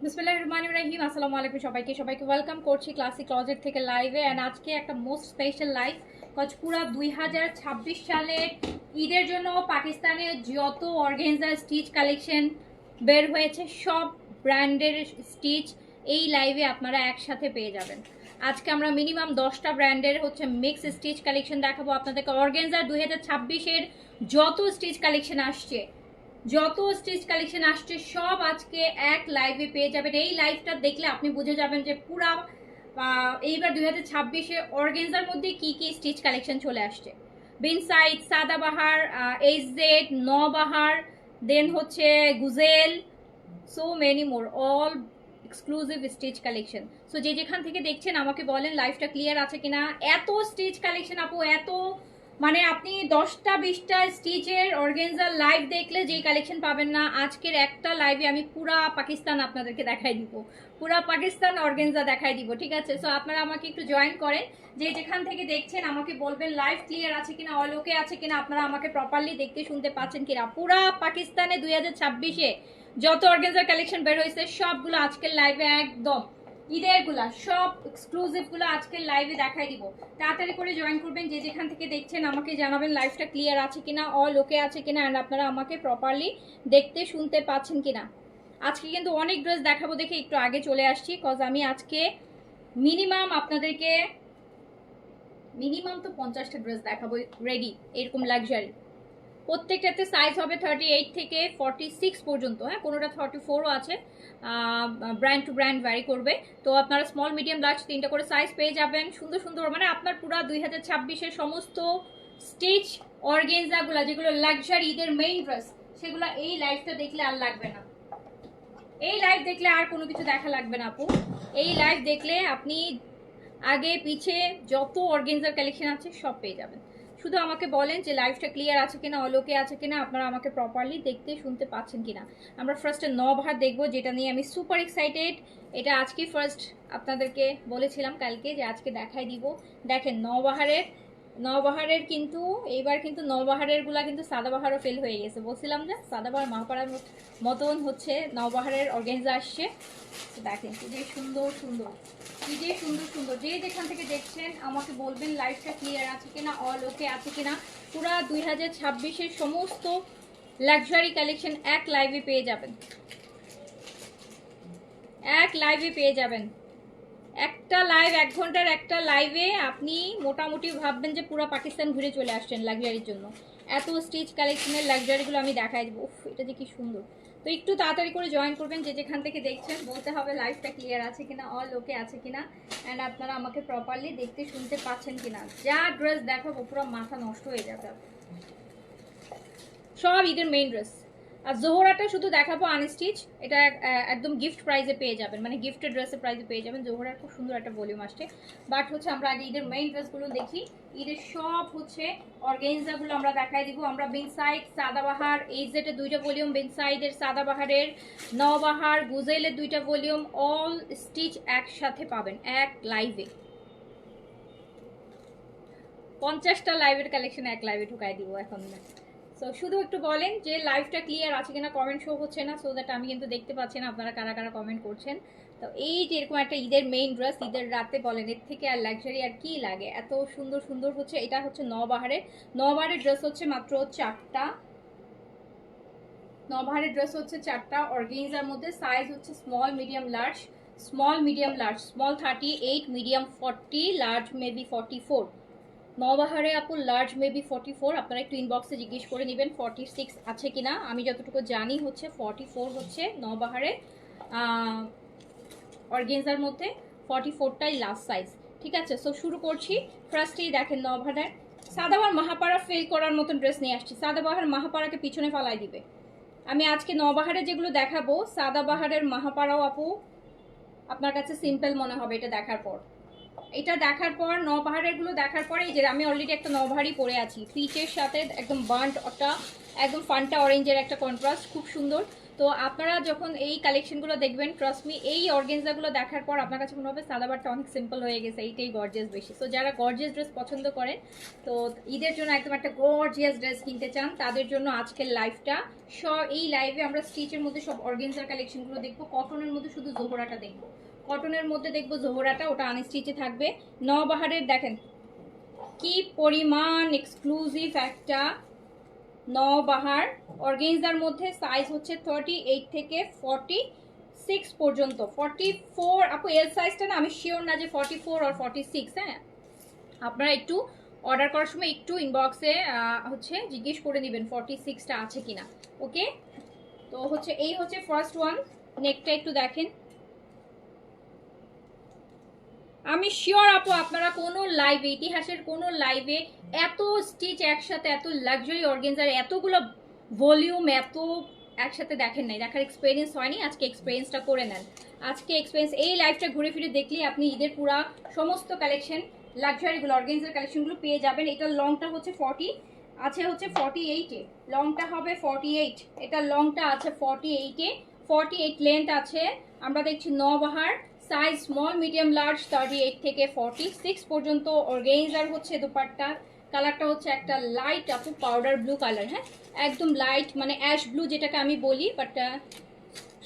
বিসমিল্লাহির রহমানির রহিম। আসসালামু আলাইকুম সবাইকে ওয়েলকাম করছি ক্লাসিক ক্লজেট থেকে লাইভে। অ্যান্ড আজকে একটা মোস্ট স্পেশাল লাইভ, কজ পুরা 2026 সালের ঈদের জন্য পাকিস্তানের যত অর্গানজা স্টিচ কালেকশন বের হয়েছে সব ব্র্যান্ডের স্টিচ এই লাইভে আপনারা একসাথে পেয়ে যাবেন। আজকে আমরা মিনিমাম 10টা ব্র্যান্ডের মিক্স স্টিচ কালেকশন দেখাবো আপনাদেরকে। অর্গানজা 2026-এর যত স্টিচ কালেকশন আসছে সব আজকে এক লাইভে পেয়ে যাবেন। এই লাইভটা দেখলে আপনি বুঝে যাবেন যে পুরা এইবার 2026-এ অর্গানজার মধ্যে কি কি স্টিচ কালেকশন চলে আসছে। বিনসাইড, সাদাবাহার, এইচজেড, নবাহার, দেন গুজেল, so many more, all exclusive stitch collection. So যে যেখান থেকে দেখছেন আমাকে বলেন লাইভটা ক্লিয়ার আছে কিনা। এত স্টিচ কালেকশন আপু, এত মানে আপনি 10টা 20টা স্টিচের অর্গানজার লাইভ দেখলে যেই কালেকশন পাবেন না, আজকের একটা লাইভে আমি পুরা পাকিস্তান আপনাদেরকে দেখাই দিব, পুরা পাকিস্তান অর্গানজা দেখাই দিব। ঠিক আছে, সো আপনারা আমাকে একটু জয়েন করেন। যে যেখান থেকে দেখছেন আমাকে বলবেন লাইভ ক্লিয়ার আছে কিনা, অল ওকে আছে কিনা, আপনারা আমাকে প্রপারলি দেখতে শুনতে পাচ্ছেন কিনা। পুরা পাকিস্তানে 2026-এ যত অর্গানজার কালেকশন বের হয়েছে সবগুলো আজকের লাইভে একদম ঈদের গুলা সব এক্সক্লুসিভ গুলো আজকের লাইভে দেখাই দিব। তাড়াতাড়ি করে জয়েন করবেন। যে যেখান থেকে দেখছেন আমাকে জানাবেন লাইভটা ক্লিয়ার আছে কিনা, অল ওকে আছে কিনা, অ্যান্ড আপনারা আমাকে প্রপারলি দেখতে শুনতে পাচ্ছেন কিনা। আজকে কিন্তু অনেক ড্রেস দেখাবো দেখে একটু আগে চলে আসছি, কজ আমি আজকে মিনিমাম আপনাদেরকে তো 50টা ড্রেস দেখাবো রেডি, এরকম লাক্সারি। প্রত্যেকটাতে সাইজ হবে 38 থেকে 46 পর্যন্ত। হ্যাঁ, কোনোটা 34ও আছে, ব্র্যান্ড টু ব্র্যান্ড ভ্যারি করবে। তো আপনারা স্মল, মিডিয়াম, লার্জ 3টা করে সাইজ পেয়ে যাবেন। সুন্দর সুন্দর মানে আপনার পুরো 2026-এর সমস্ত স্টিচ অর্গানজাগুলো যেগুলো লাক্সারি ঈদের মেইন ড্রেস, সেগুলো এই লাইভটা দেখলে আর লাগবে না। এই লাইভ দেখলে আর কোনো কিছু দেখা লাগবে না আপু। এই লাইভ দেখলে আপনি আগে পিছে যত অর্গানজার কালেকশন আছে সব পেয়ে যাবেন। শুধু আমাকে বলেন যে লাইভটা ক্লিয়ার আছে কিনা, অলোকে আছে কিনা, আপনারা আমাকে প্রপারলি দেখতে শুনতে পাচ্ছেন কিনা। আমরা ফার্স্টে নবাহার দেখবো, যেটা নিয়ে আমি সুপার এক্সাইটেড। এটা আজকে ফার্স্ট আপনাদেরকে বলেছিলাম কালকে যে আজকে দেখাই দিব। দেখেন নবাহারের কিন্তু এইবার কিন্তু নবাহারের গুলা কিন্তু সাদাবাহারও ফেল হয়ে গেছে। বলছিলাম যে সাদাবাহার মাহপাড়ার মতন নবাহারের অর্গানজা আসছে। দেখেন কি যে সুন্দর সুন্দর, যে যেখান থেকে দেখছেন আমাকে বলবেন লাইভটা ক্লিয়ার আছে কিনা, অল ওকে আছে কিনা। পুরা 2026-এর সমস্ত লাক্সারি কালেকশন এক লাইভে পেয়ে যাবেন, একটা লাইভ, 1 ঘন্টার একটা লাইভে আপনি মোটামুটি ভাববেন যে পুরো পাকিস্তান ঘুরে চলে আসছেন লাক্সারির জন্য। এত স্টিচ কালেকশনের লাক্সারিগুলো আমি দেখাই দেবো। উফ, এটা যে কি সুন্দর। তো একটু তাড়াতাড়ি করে জয়েন করবেন। যে যেখান থেকে দেখছেন বলতে হবে লাইভটা ক্লিয়ার আছে কিনা, অল ওকে আছে কিনা, অ্যান্ড আপনারা আমাকে প্রপারলি দেখতে শুনতে পাচ্ছেন কিনা। যা ড্রেস দেখাবো পুরো মাথা নষ্ট হয়ে যাবে, সব ঈদের মেইন ড্রেস। আর জোহরাটা শুধু দেখাবো আনস্টিচ, এটা একদম গিফট প্রাইজে পেয়ে যাবেন, মানে গিফটেড ড্রেসের প্রাইজে পেয়ে যাবেন। জোহরার খুব সুন্দর একটা ভলিউম আসছে। বাট আমরা আগে ঈদের মেইন ড্রেসগুলো দেখি। ঈদের সব অর্গানজাগুলো আমরা দেখাই দিব। আমরা বিনসাইড, সাদাবাহার, এইচজেডের 2টা ভলিউম, বিনসাইডের, সাদাবাহারের, নবাহার, গুজেলের 2টা ভলিউম, অল স্টিচ একসাথে পাবেন এক লাইভে। 50টা লাইভের কালেকশন এক লাইভে ঢুকাই দিব এখন। সো শুধু একটু বলেন যে লাইভটা ক্লিয়ার আছে কিনা, কমেন্ট শো হচ্ছে না, সো দ্যাট আমি কিন্তু দেখতে পাচ্ছি না আপনারা কারা কারা কমেন্ট করছেন। তো এই যে এরকম একটা ঈদের মেইন ড্রেস, ঈদের রাতে বলেন এর থেকে আর লাক্সারি আর কি লাগে। এত সুন্দর সুন্দর এটা নবাহারের ড্রেস মাত্র 4টা। নবাহারের ড্রেস 4টা অর্গানজার মধ্যে। Size small, medium, large. Small 38, medium 40, large maybe 44। নবাহারে আপু লার্জ মেবি 44। আপনারা একটু ইনবক্সে জিজ্ঞেস করে নেবেন 46 আছে কিনা। আমি যতটুকু জানি 44 নবাহারে অর্গানজার মধ্যে 44টাই লাস্ট সাইজ। ঠিক আছে, সো শুরু করছি। ফার্স্টেই দেখেন নবাহারের সাদাবাহার মাহাপাড়া ফেল করার মতন ড্রেস নিয়ে আসছি। সাদাবাহার মাহাপাড়াকে পিছনে ফালাই দিবে। আমি আজকে নবাহারে যেগুলো দেখাবো, সাদাবাহারের মাহাপাড়াও আপু আপনার কাছে সিম্পল মনে হবে এটা দেখার পর। নবাহারের গুলো দেখার পরে যে আমি অলরেডি একটা নবাহারই পরে আছি, পিচের সাথে একদম বান্ট ওটা একদম ফান্টা অরেঞ্জের একটা কন্ট্রাস্ট, খুব সুন্দর। তো আপনারা যখন এই কালেকশনগুলো দেখবেন, ট্রাস্ট মি, এই অর্গানজাগুলো দেখার পর আপনার কাছে মনে হবে সাদাবারটা অনেক সিম্পল হয়ে গেছে, এইটাই গর্জিয়াস বেশি। সো যারা গর্জিয়াস ড্রেস পছন্দ করেন, তো ঈদের জন্য একদম একটা গর্জিয়াস ড্রেস কিনতে চান, তাদের জন্য আজকের লাইভটা। এই লাইভে আমরা স্টিচের মধ্যে সব অর্গানজার কালেকশনগুলো দেখবো, কটনের মধ্যে শুধু জোহরাটা দেখবো, কটনের মধ্যে দেখবো জোহরাটা, ওটা আনস্টিচে থাকবে। নওবাহারের দেখেন কি পরিমাণ এক্সক্লুসিভ একটা নওবাহার অর্গানজার মধ্যে। সাইজ হচ্ছে 38 থেকে 46 পর্যন্ত। 44 আপু এল সাইজটা না আমি শিওর না যে 44 আর 46। হ্যাঁ, আপনারা একটু অর্ডার করার সময় একটু ইনবক্সে হচ্ছে জিজ্ঞেস করে নেবেন 46টা আছে কিনা। ওকে, তো হচ্ছে এই হচ্ছে ফার্স্ট ওয়ান। নেকটা একটু দেখেন, আমি শিওর আপু আপনারা কোনো লাইভে, ইতিহাসের কোনো লাইভে এত স্টিচ একসাথে, এত লাক্সারি অর্গানজার এতগুলো ভলিউম এত একসাথে দেখেন নাই, দেখার এক্সপিরিয়েন্স হয়নি। আজকে এক্সপিরিয়েন্সটা করে নেন, আজকে এক্সপিরিয়েন্স। এই লাইভটা ঘুরে ফিরে দেখলে আপনি ঈদের পুরা সমস্ত কালেকশন, লাক্সারিগুলো অর্গানজার কালেকশনগুলো পেয়ে যাবেন। এটার লংটা হচ্ছে 40 আছে হচ্ছে 48-এ, লংটা হবে 48, এটা লংটা আছে 48-এ, 48 লেন্থ আছে। আমরা দেখছি নওবাহার সাইজ স্মল মিডিয়াম লার্জ 38 থেকে 46 পর্যন্ত। অর্গানজার হচ্ছে দোপাট্টা কালারটা হচ্ছে একটা লাইট আপু পাউডার ব্লু কালার। হ্যাঁ, একদম লাইট মানে অ্যাশ ব্লু যেটাকে আমি বলি, বাট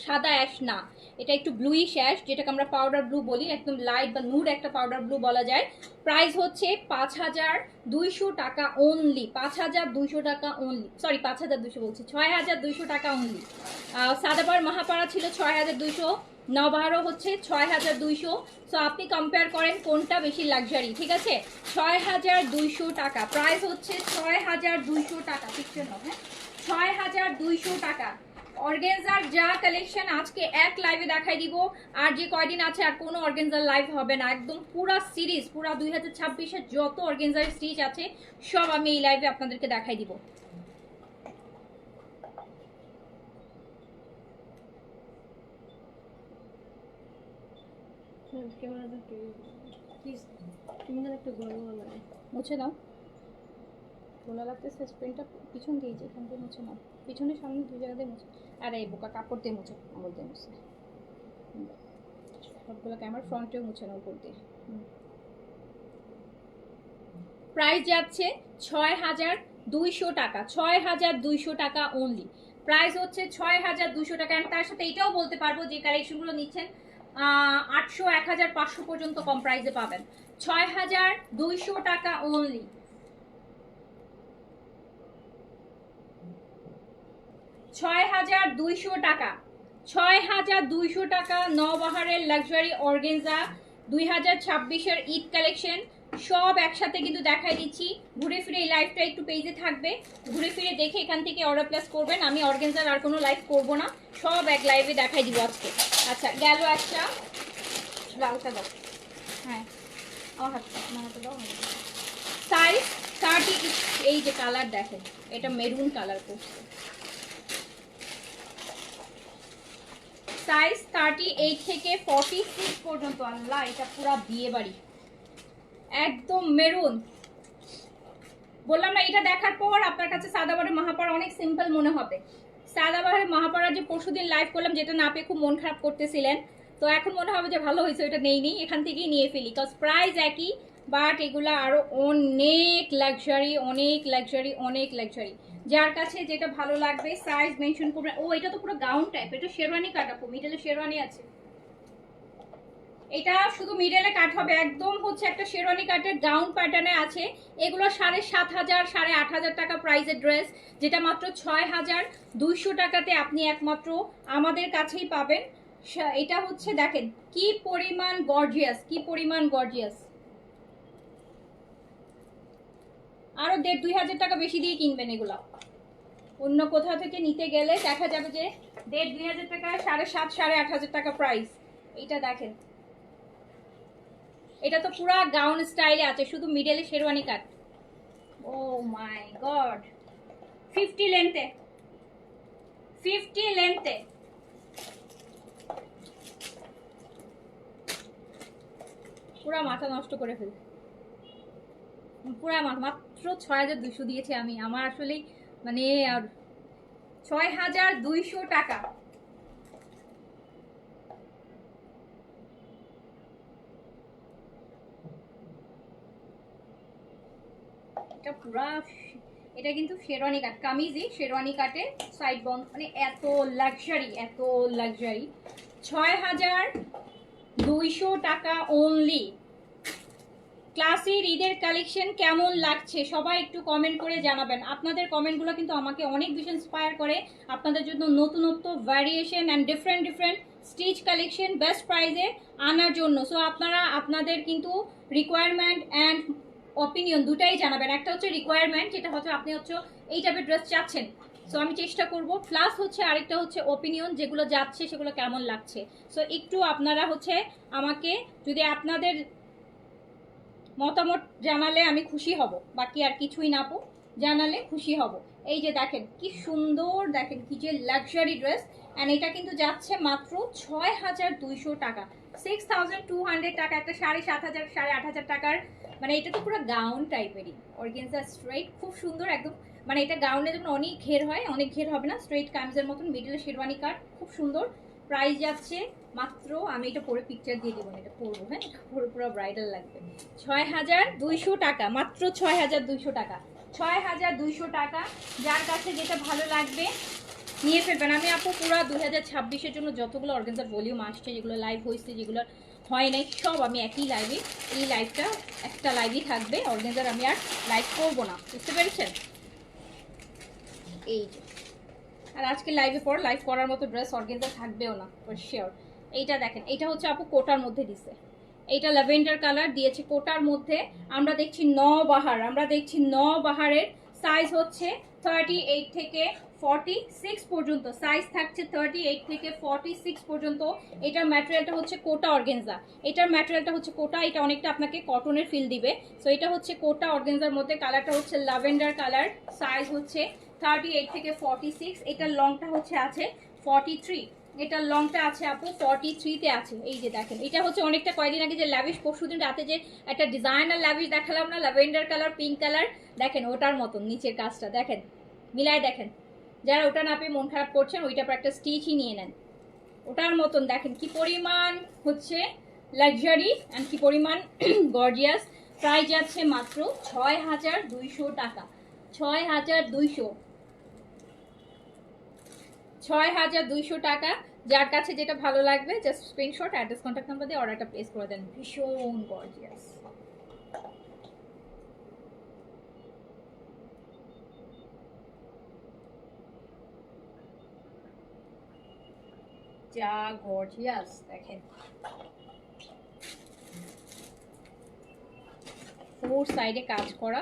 সাদা অ্যাশ না, এটা একটু ব্লুইশ অ্যাশ, যেটাকে আমরা পাউডার ব্লু বলি, একদম লাইট বা নুড একটা পাউডার ব্লু বলা যায়। প্রাইস হচ্ছে 5200 টাকা অনলি, 5200 টাকা অনলি, সরি 5200 বলছি, 6200 টাকা অনলি। সাদাবার মাহাপাড়া ছিল 6200, নওবাহারও হচ্ছে 6200। সো আপনি কম্পেয়ার করেন কোনটা বেশি লাক্সারি, ঠিক আছে। 6200 টাকা প্রাইস হচ্ছে, 6200 টাকা, পিকচার নাও। হ্যাঁ, 6200 টাকা অর্গানজার যা কালেকশন আজকে এক লাইভে দেখাই দিব। আর যে কয়দিন আছে আর কোনো অর্গানজার লাইভ হবে না, একদম পুরা সিরিজ, পুরা 2026-এর যত অর্গানজার স্টিচ আছে সব আমি এই লাইভে আপনাদেরকে দেখাই দিব। মুছে নাও, গোলা লাগতেছে, স্প্রিনটা পিছন দিয়ে, এখান দিয়ে মুছে নাও, পিছনের সামনে দুই জায়গা দিয়ে মুছে। আর এই বোকা কাপড় দিয়ে মুছে, আঙুল দিয়ে মুছে, সবগুলো ক্যামেরা ফ্রন্টেও মুছে নাও উপর দিয়ে। প্রাইস যাচ্ছে 6200 টাকা, 6200 টাকা অনলি। প্রাইস হচ্ছে 6200 টাকা। আর তার সাথে এটাও বলতে পারবো যে কালেকশনগুলো নিচ্ছেন 800 1500 পর্যন্ত কম প্রাইসে পাবেন। 6200 টাকা অনলি, 6200 টাকা, 6200 টাকা। নওবাহারের লাক্সারি অর্গানজা 2026-এর ঈদ কালেকশন সব একসাথে কিন্তু দেখাই দিচ্ছি। ঘুরে ফিরে এই লাইভটা একটু পেজে থাকবে, ঘুরে ফিরে দেখে এখান থেকে অর্ডার প্লেস করবেন। আমি অর্গানজার আর কোনো লাইভ করব না, সব এক লাইভে দেখাই দিব আজকে। আচ্ছা, গেল একটা লালটা দাও। হ্যাঁ, আমার হাতটা দাও। সাইজ 30, এই যে কালার দেখেন, এটা মেরুন কালার করছে। সাইজ 38 থেকে 46 পর্যন্ত। আল্লাহ, এটা পুরো বিয়ে বাড়ি, একদম মেরুন। বললাম না, এটা দেখার পর আপনার কাছে সাদাবাহারের মাহাপাড়া অনেক সিম্পল মনে হবে। সাদাবাহারের মাহাপাড়া যে পরশুদিন লাইভ করলাম, যেটা না পেয়ে খুব মন খারাপ করতেছিলেন, তো এখন মনে হবে যে ভালো হয়েছে ওইটা নেই, এখান থেকেই নিয়ে ফেলি, কজ প্রাইস একই, বাট এগুলা আরো অনেক লাক্সারি, অনেক লাক্সারি, অনেক লাক্সারি। যার কাছে যেটা ভালো লাগবে সাইজ মেনশন করবেন। ও, এটা তো পুরো গাউন টাইপ, এটা শেরওয়ানি কাট আপু, মিডলে শেরওয়ানি আছে, এটা শুধু মিডলে কাট হবে, একদম হচ্ছে একটা শেরওয়ানি কাটের গাউন প্যাটার্নে আছে। এগুলো 7500 8500 টাকা প্রাইসের ড্রেস, যেটা মাত্র 6200 টাকাতে আপনি একমাত্র আমাদের কাছেই পাবেন। এটা হচ্ছে দেখেন কি পরিমাণ গর্জিয়াস, কি পরিমাণ গর্জিয়াস। আরো 1500 টাকা বেশি দিয়ে কিনবেন এগুলা, অন্য কোথাও থেকে নিতে গেলে দেখা যাবে যে 1500 টাকা, 7500 8500 টাকা প্রাইস। এটা দেখেন, এটা তো পুরা গাউন স্টাইলে আছে, শুধু মিডলে শেরওয়ানি কাট। ও মাই গড, 50 লেন্থে, 50 লেন্থে। পুরা মাথা নষ্ট করে ফেল, পুরা মাত্র 6200 দিয়েছি আমি। আমার আসলে মানে 6200 টাকা, এটা পুরা, এটা কিন্তু শেরওয়ানি কাট, কামিজই শেরওয়ানি কাটে, সাইড বন্ধ, মানে এত লাক্সারি, এত লাক্সারি। 6200 টাকা অনলি। ক্লাসির ঈদের কালেকশন কেমন লাগছে সবাই একটু কমেন্ট করে জানাবেন। আপনাদের কমেন্টগুলো কিন্তু আমাকে অনেক বেশি ইন্সপায়ার করে আপনাদের জন্য নতুনত্ব variation and different stitch collection best প্রাইসে আনার জন্য। সো আপনারা আপনাদের কিন্তু রিকোয়ারমেন্ট অ্যান্ড অপিনিয়ন দুটাই জানাবেন। একটা হচ্ছে রিকোয়ারমেন্ট, যেটা হচ্ছে আপনি হচ্ছে এই টাইপের ড্রেস চাচ্ছেন, সো আমি চেষ্টা করব, প্লাস হচ্ছে আরেকটা হচ্ছে অপিনিয়ন, যেগুলো যাচ্ছে সেগুলো কেমন লাগছে। সো একটু আপনারা হচ্ছে আমাকে যদি আপনাদের মতামত জানালে আমি খুশি হব, বাকি আর কিছুই না, জানালে খুশি হব। এই যে দেখেন কি সুন্দর, দেখেন কি যে লাক্সারি ড্রেস, অ্যান্ড এটা কিন্তু যাচ্ছে মাত্র 6200 টাকা, 6200 টাকা। একটা 7500 8500 টাকার, মানে এটা তো পুরো গাউন টাইপেরই, অর্গানজা স্ট্রেট, খুব সুন্দর একদম। মানে এটা গাউনে যেমন অনেক ঘের হয়, অনেক ঘের হবে না, স্ট্রেট কামিজের মতন, মিডলে শেরওয়ানি কাট, খুব সুন্দর। প্রাইস যাচ্ছে মাত্র, আমি এটা পরে পিকচার দিয়ে দেবো, এটা পরবো, হ্যাঁ এটা পরে পুরো ব্রাইডাল লাগবে, 6200 টাকা, মাত্র 6200 টাকা, 6200 টাকা। যার কাছে যেটা ভালো লাগবে নিয়ে ফেলবেন। আমি আপু পুরো 2026-এর জন্য যতগুলো অর্গানজার ভলিউম আসছে, যেগুলো লাইভ হয়েছে, যেগুলো হয় নাই, সব আমি একই লাইভে, এই লাইভটা একটা লাইভই থাকবে, অর্গানজার আমি আর লাইভ করবো না, বুঝতে পেরেছেন? এই যে, আর আজকে লাইভে পর লাইভ করার মতো ড্রেস অর্গানজা থাকবেও না ফর শিওর। এইটা দেখেন, এইটা হচ্ছে আপু কোটার মধ্যে দিছে, এইটা ল্যাভেন্ডার কালার দিয়েছে কোটার মধ্যে। আমরা দেখছি নবাহার, আমরা দেখছি নবাহারের সাইজ হচ্ছে 38 থেকে 46 পর্যন্ত, সাইজ থাকছে 38 থেকে 46 পর্যন্ত। এটার ম্যাটেরিয়ালটা হচ্ছে কোটা অর্গানজা, এটার ম্যাটেরিয়ালটা হচ্ছে কোটা, এটা অনেকটা আপনাকে কটনের ফিল দিবে। সো এটা হচ্ছে কোটা অর্গানজার মধ্যে, কালারটা হচ্ছে ল্যাভেন্ডার কালার, সাইজ হচ্ছে 38 থেকে 46। এটার লংটা হচ্ছে আছে 43, এটার লংটা আছে আপু 43-তে আছে। এই যে দেখেন, এটা হচ্ছে অনেকটা কয়েকদিন আগে যে ল্যাভিশ, পরশুদিন রাতে যে একটা ডিজাইনার ল্যাভিশ দেখালাম না, ল্যাভেন্ডার কালার, পিঙ্ক কালার, দেখেন ওটার মতন নিচের কাজটা দেখেন, মিলায় দেখেন। যারা ওটা না পেয়ে মন খারাপ করছেন, ওইটা পর একটা স্টিচই নিয়ে নেন, ওটার মতন দেখেন কি পরিমাণ হচ্ছে লাক্সারি অ্যান্ড কি পরিমাণ গর্জিয়াস। প্রাইস যাচ্ছে মাত্র 6200 টাকা, 6200 টাকা। যার কাছে যেটা ভালো লাগবে just screenshot, address, contact number দিয়ে অর্ডারটা প্লেস করে দেন। ভীষণ গর্জিয়াস, যা গর্জিয়াস দেখেন, 4 সাইডে কাজ করা।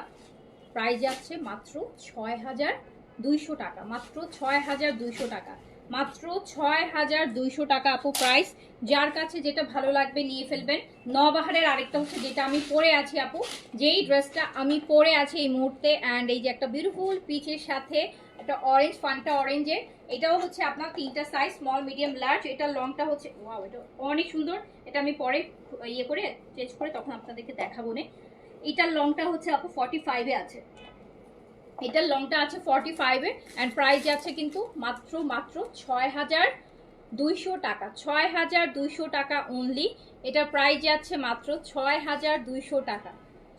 প্রাইস যাচ্ছে মাত্র 6200 টাকা, মাত্র 6200 টাকা, মাত্র 6200 টাকা আপু প্রাইস। যার কাছে যেটা ভালো লাগবে নিয়ে ফেলবেন। নবাহারের আরেকটা হচ্ছে যেটা আমি পরে আছি আপু, যেই ড্রেসটা আমি পরে আছি এই মুহূর্তে, অ্যান্ড এই যে একটা বিউটিফুল পিচের সাথে একটা অরেঞ্জ, ফান্টা অরেঞ্জের, এটাও হচ্ছে আপনার 3টা সাইজ, স্মল, মিডিয়াম, লার্জ। এটার লংটা হচ্ছে ওয়াও, এটা অনেক সুন্দর। এটা আমি পরে ইয়ে করে চেঞ্জ করে তখন আপনাদেরকে দেখাবো না। এটার লংটা হচ্ছে আপু 45-এ আছে, এটার লংটা আছে 45-এ, অ্যান্ড প্রাইস যাচ্ছে কিন্তু মাত্র 6200 টাকা, 6200 টাকা অনলি। এটার প্রাইস যাচ্ছে মাত্র 6200 টাকা,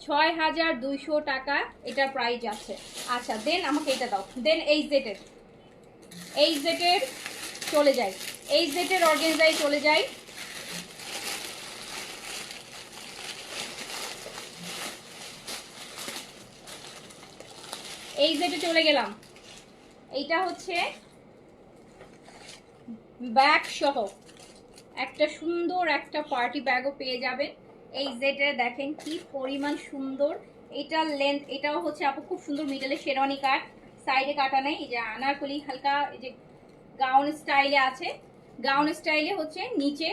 6200 টাকা এটার প্রাইস যাচ্ছে। আচ্ছা দেন আমাকে এটা দাও, দেন এই জেটের চলে যাই, এই জেটের অর্গানজায় চলে যাই। এই জেটে চলে গেলাম, এইটা হচ্ছে ব্যাগ সহ একটা সুন্দর একটা পার্টি ব্যাগও পেয়ে যাবেন। এই জেটে দেখেন কি পরিমাণ সুন্দর, এটার লেন্থ, এটাও হচ্ছে আপু খুব সুন্দর, মিডলে শেরওয়ানি কাট, সাইডে কাটা নেই, এই যে আনারকলি হালকা এই যে গাউন স্টাইলে আছে, গাউন স্টাইলে হচ্ছে নিচে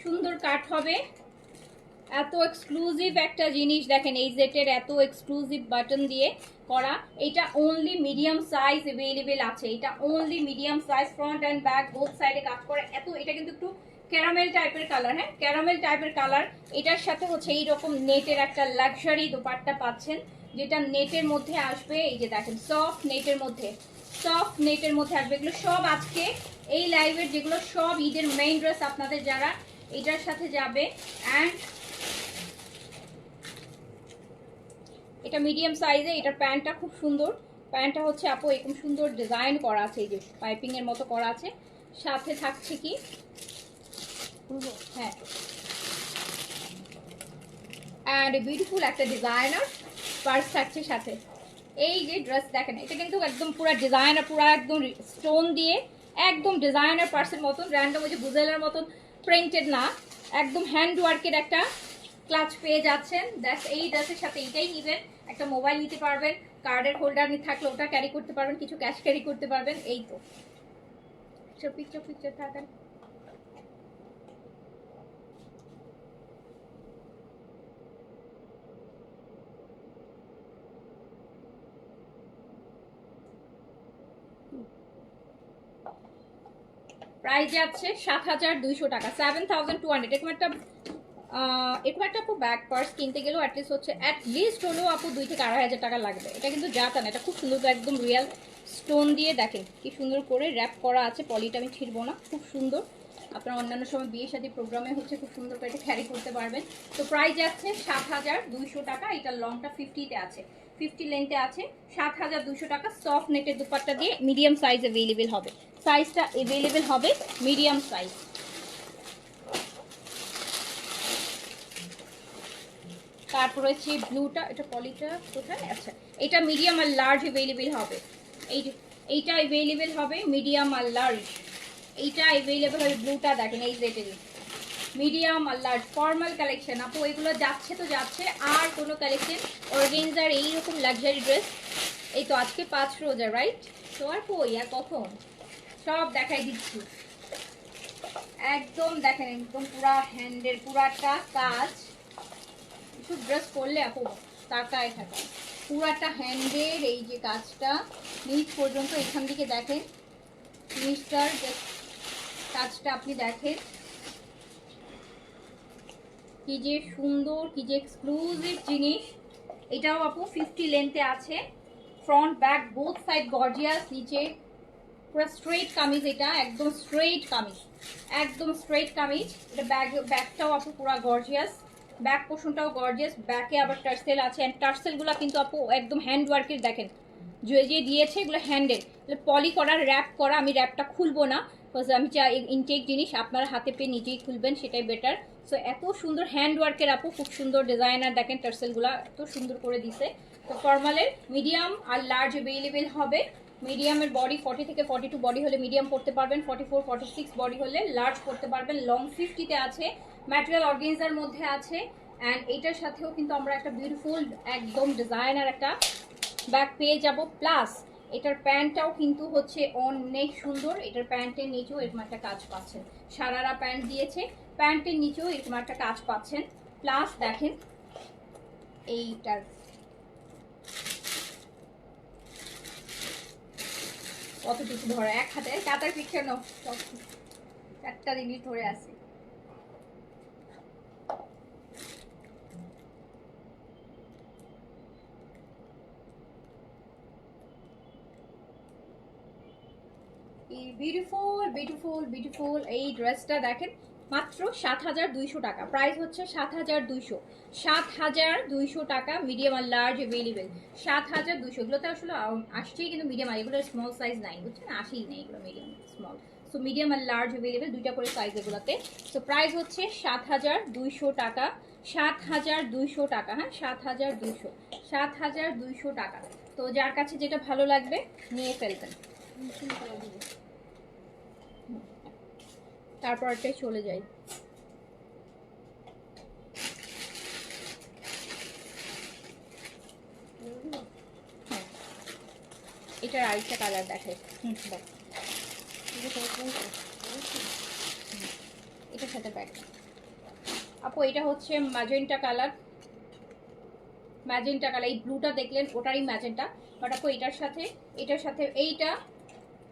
সুন্দর কাট হবে। এত এক্সক্লুসিভ একটা জিনিস দেখেন, এই জেটের এত এক্সক্লুসিভ বাটন দিয়ে করা। এটা অনলি মিডিয়াম সাইজ অ্যাভেলেবেল আছে, এটা only medium size, front and back both সাইডে কাজ করে। এত এটা কিন্তু একটু ক্যারামেল টাইপের কালার, হ্যাঁ ক্যারামেল টাইপের কালার। এটার সাথে হচ্ছে এইরকম নেটের একটা লাক্সারি দোপাট্টা পাচ্ছেন, যেটা নেটের মধ্যে আসবে। এই যে দেখেন সফট নেটের মধ্যে, সফট নেটের মধ্যে আসবে। এগুলো সব আজকে এই লাইভের যেগুলো সব ঈদের মেইন ড্রেস আপনাদের যারা এটার সাথে যাবে। অ্যান্ড এটা মিডিয়াম সাইজে। এটার প্যান্টটা খুব সুন্দর। প্যান্টটা হচ্ছে আপু এরকম সুন্দর ডিজাইন করা আছে, এই যে পাইপিং এর মতো করা আছে। সাথে থাকছে কি, হ্যাঁ, অ্যান্ড বিউটিফুল একটা ডিজাইনার পার্স থাকছে সাথে। এই যে ড্রেস দেখেন, এটা কিন্তু একদম পুরো ডিজাইনার, পুরো একদম স্টোন দিয়ে একদম ডিজাইনার পার্সের মতন, র্যান্ডম ওই যে বুজেলের মতন প্রিন্টেড না, একদম হ্যান্ড ওয়ার্কের একটা ক্লাচ পেয়ে যাচ্ছেন। দ্যাটস এই ড্রেসের সাথে এইটাই নেবেন। একটা মোবাইল নিতে পারবেন, কার্ডের হোল্ডার থাকলে ওটা ক্যারি করতে পারবেন, কিছু ক্যাশ ক্যারি করতে পারবেন। এই তো পিকচার থাকেন। প্রাইস যাচ্ছে 7,200 টাকা, 7,200। এরকম একটা আপু ব্যাগ পার্স কিনতে গেলেও অ্যাটলিস্ট হলেও আপু 2 থেকে 2,500 টাকা লাগবে। এটা কিন্তু জাতা না, এটা খুব সুন্দর, একদম রিয়েল স্টোন দিয়ে দেখেন কি সুন্দর করে র্যাপ করা আছে। পলিটা আমি ছিড়বো না, খুব সুন্দর। আপনারা অন্যান্য সময় বিয়ে শাদী প্রোগ্রামে খুব সুন্দর করে এটা ক্যারি করতে পারবেন। তো প্রাইস যাচ্ছে 7,200 টাকা। এটা লংটা 50-তে আছে, 50 লেন্থে আছে। 7,200 টাকা। সফট নেটের দুপাট্টা দিয়ে মিডিয়াম সাইজ অ্যাভেলেবেল হবে। সাইজটা অ্যাভেলেবেল হবে মিডিয়াম সাইজ। তারপর হচ্ছে ব্লুটা, এটা পলিটা কোথায়, আচ্ছা এটা মিডিয়াম আর লার্জ অ্যাভেলেবেল হবে। এইটা অ্যাভেলেবেল হবে মিডিয়াম আর লার্জ। এইটা অ্যাভেলেবেল হবে, ব্লুটা দেখেন এই যেটা মিডিয়াম আর লার্জ ফর্মাল কালেকশন। আপু এগুলো যাচ্ছে তো যাচ্ছে, আর কোনো কালেকশন অর্গেনজার এইরকম লাক্সারি ড্রেস এই তো আজকে 5 রোজা, রাইট? তো আর কই আর কখন, সব দেখাই দিচ্ছি। একদম দেখেন, একদম পুরা হ্যান্ডের পুরাটা কাজ। কিছু ড্রেস পরলে আপু তাকায় থাকে, পুরাটা হ্যান্ডের এই যে কাজটা নিচ পর্যন্ত। এখান থেকে দেখেন নিচটার কাজটা আপনি দেখেন কি যে সুন্দর, কি যে এক্সক্লুসিভ জিনিস। এটাও আপু 50 লেন্থে আছে। Front back both side gorgeous. নিচে পুরো স্ট্রেট কামিজ, এটা একদম স্ট্রেট কামিজ, একদম স্ট্রেট কামিজ। এটা ব্যাকটাও আপু পুরো গর্জিয়াস, ব্যাক পোর্শনটাও গর্জিয়াস। ব্যাকে আবার টার্সেল আছে, এন্ড টার্সেলগুলো কিন্তু আপু একদম হ্যান্ড ওয়ার্কের দেখেন, যে দিয়েছে এগুলো হ্যান্ডের পলি করা, র্যাপ করা। আমি র্যাপটা খুলবো না, বিকজ আমি চাই ইনটেক জিনিস আপনারা হাতে পেয়ে নিজেই খুলবেন, সেটাই বেটার। সো এত সুন্দর হ্যান্ড ওয়ার্কের আপু, খুব সুন্দর ডিজাইনার দেখেন, টার্সেলগুলো এত সুন্দর করে দিছে। তো ফর্মালের মিডিয়াম আর লার্জ অ্যাভেলেবেল হবে। মিডিয়ামের বডি 40 থেকে 42 বডি হলে মিডিয়াম পড়তে পারবেন, 44 46 বডি হলে লার্জ পড়তে পারবেন। লং 50-তে আছে, ম্যাটেরিয়াল অর্গানজার মধ্যে আছে। অ্যান্ড এইটার সাথেও কিন্তু আমরা একটা বিউটিফুল একদম ডিজাইনার একটা ব্যাগ পেয়ে যাব। প্লাস এটার প্যান্টটাও কিন্তু হচ্ছে অনেক সুন্দর। এটার প্যান্টের নিচেও এরকম একটা কাজ পাচ্ছেন, সারারা প্যান্ট দিয়েছে, প্যান্টের নিচেও এরকম একটা কাজ পাচ্ছেন। প্লাস দেখেন এইটার কতটুকু ধরে, এক হাতে কাতার পিকচার নাও, 4টা জিনিস ধরে আছে। বিউটিফুল বিউটিফুল বিউটিফুল এই ড্রেসটা দেখেন, মাত্র 7,200 টাকা। প্রাইস হচ্ছে 7,200, 7,200 টাকা। মিডিয়াম আর লার্জ অ্যাভেলেবেল 7,200। এগুলোতে আসলে আসছেই কিন্তু মিডিয়াম, আর এগুলো স্মল সাইজ নাই, বুঝছেন, আসেই নেই এগুলো মিডিয়াম স্মল। সো মিডিয়াম আর লার্জ অ্যাভেলেবেল, 2টা করে সাইজ এগুলোতে। সো প্রাইস হচ্ছে 7,200 টাকা, 7,200 টাকা। হ্যাঁ 7,200, 7,200 টাকা। তো যার কাছে যেটা ভালো লাগবে নিয়ে ফেলবেন। তারপরটাই চলে যাই। হ্যাঁ এটার আরেকটা কালার দেখে, এটার সাথে ব্যাগ আপু, এটা হচ্ছে ম্যাজেন্টা কালার, ম্যাজেন্টা কালার। এই ব্লুটা দেখলেন ওটারই ম্যাজেন্টা, বাট আপু এটার সাথে এইটা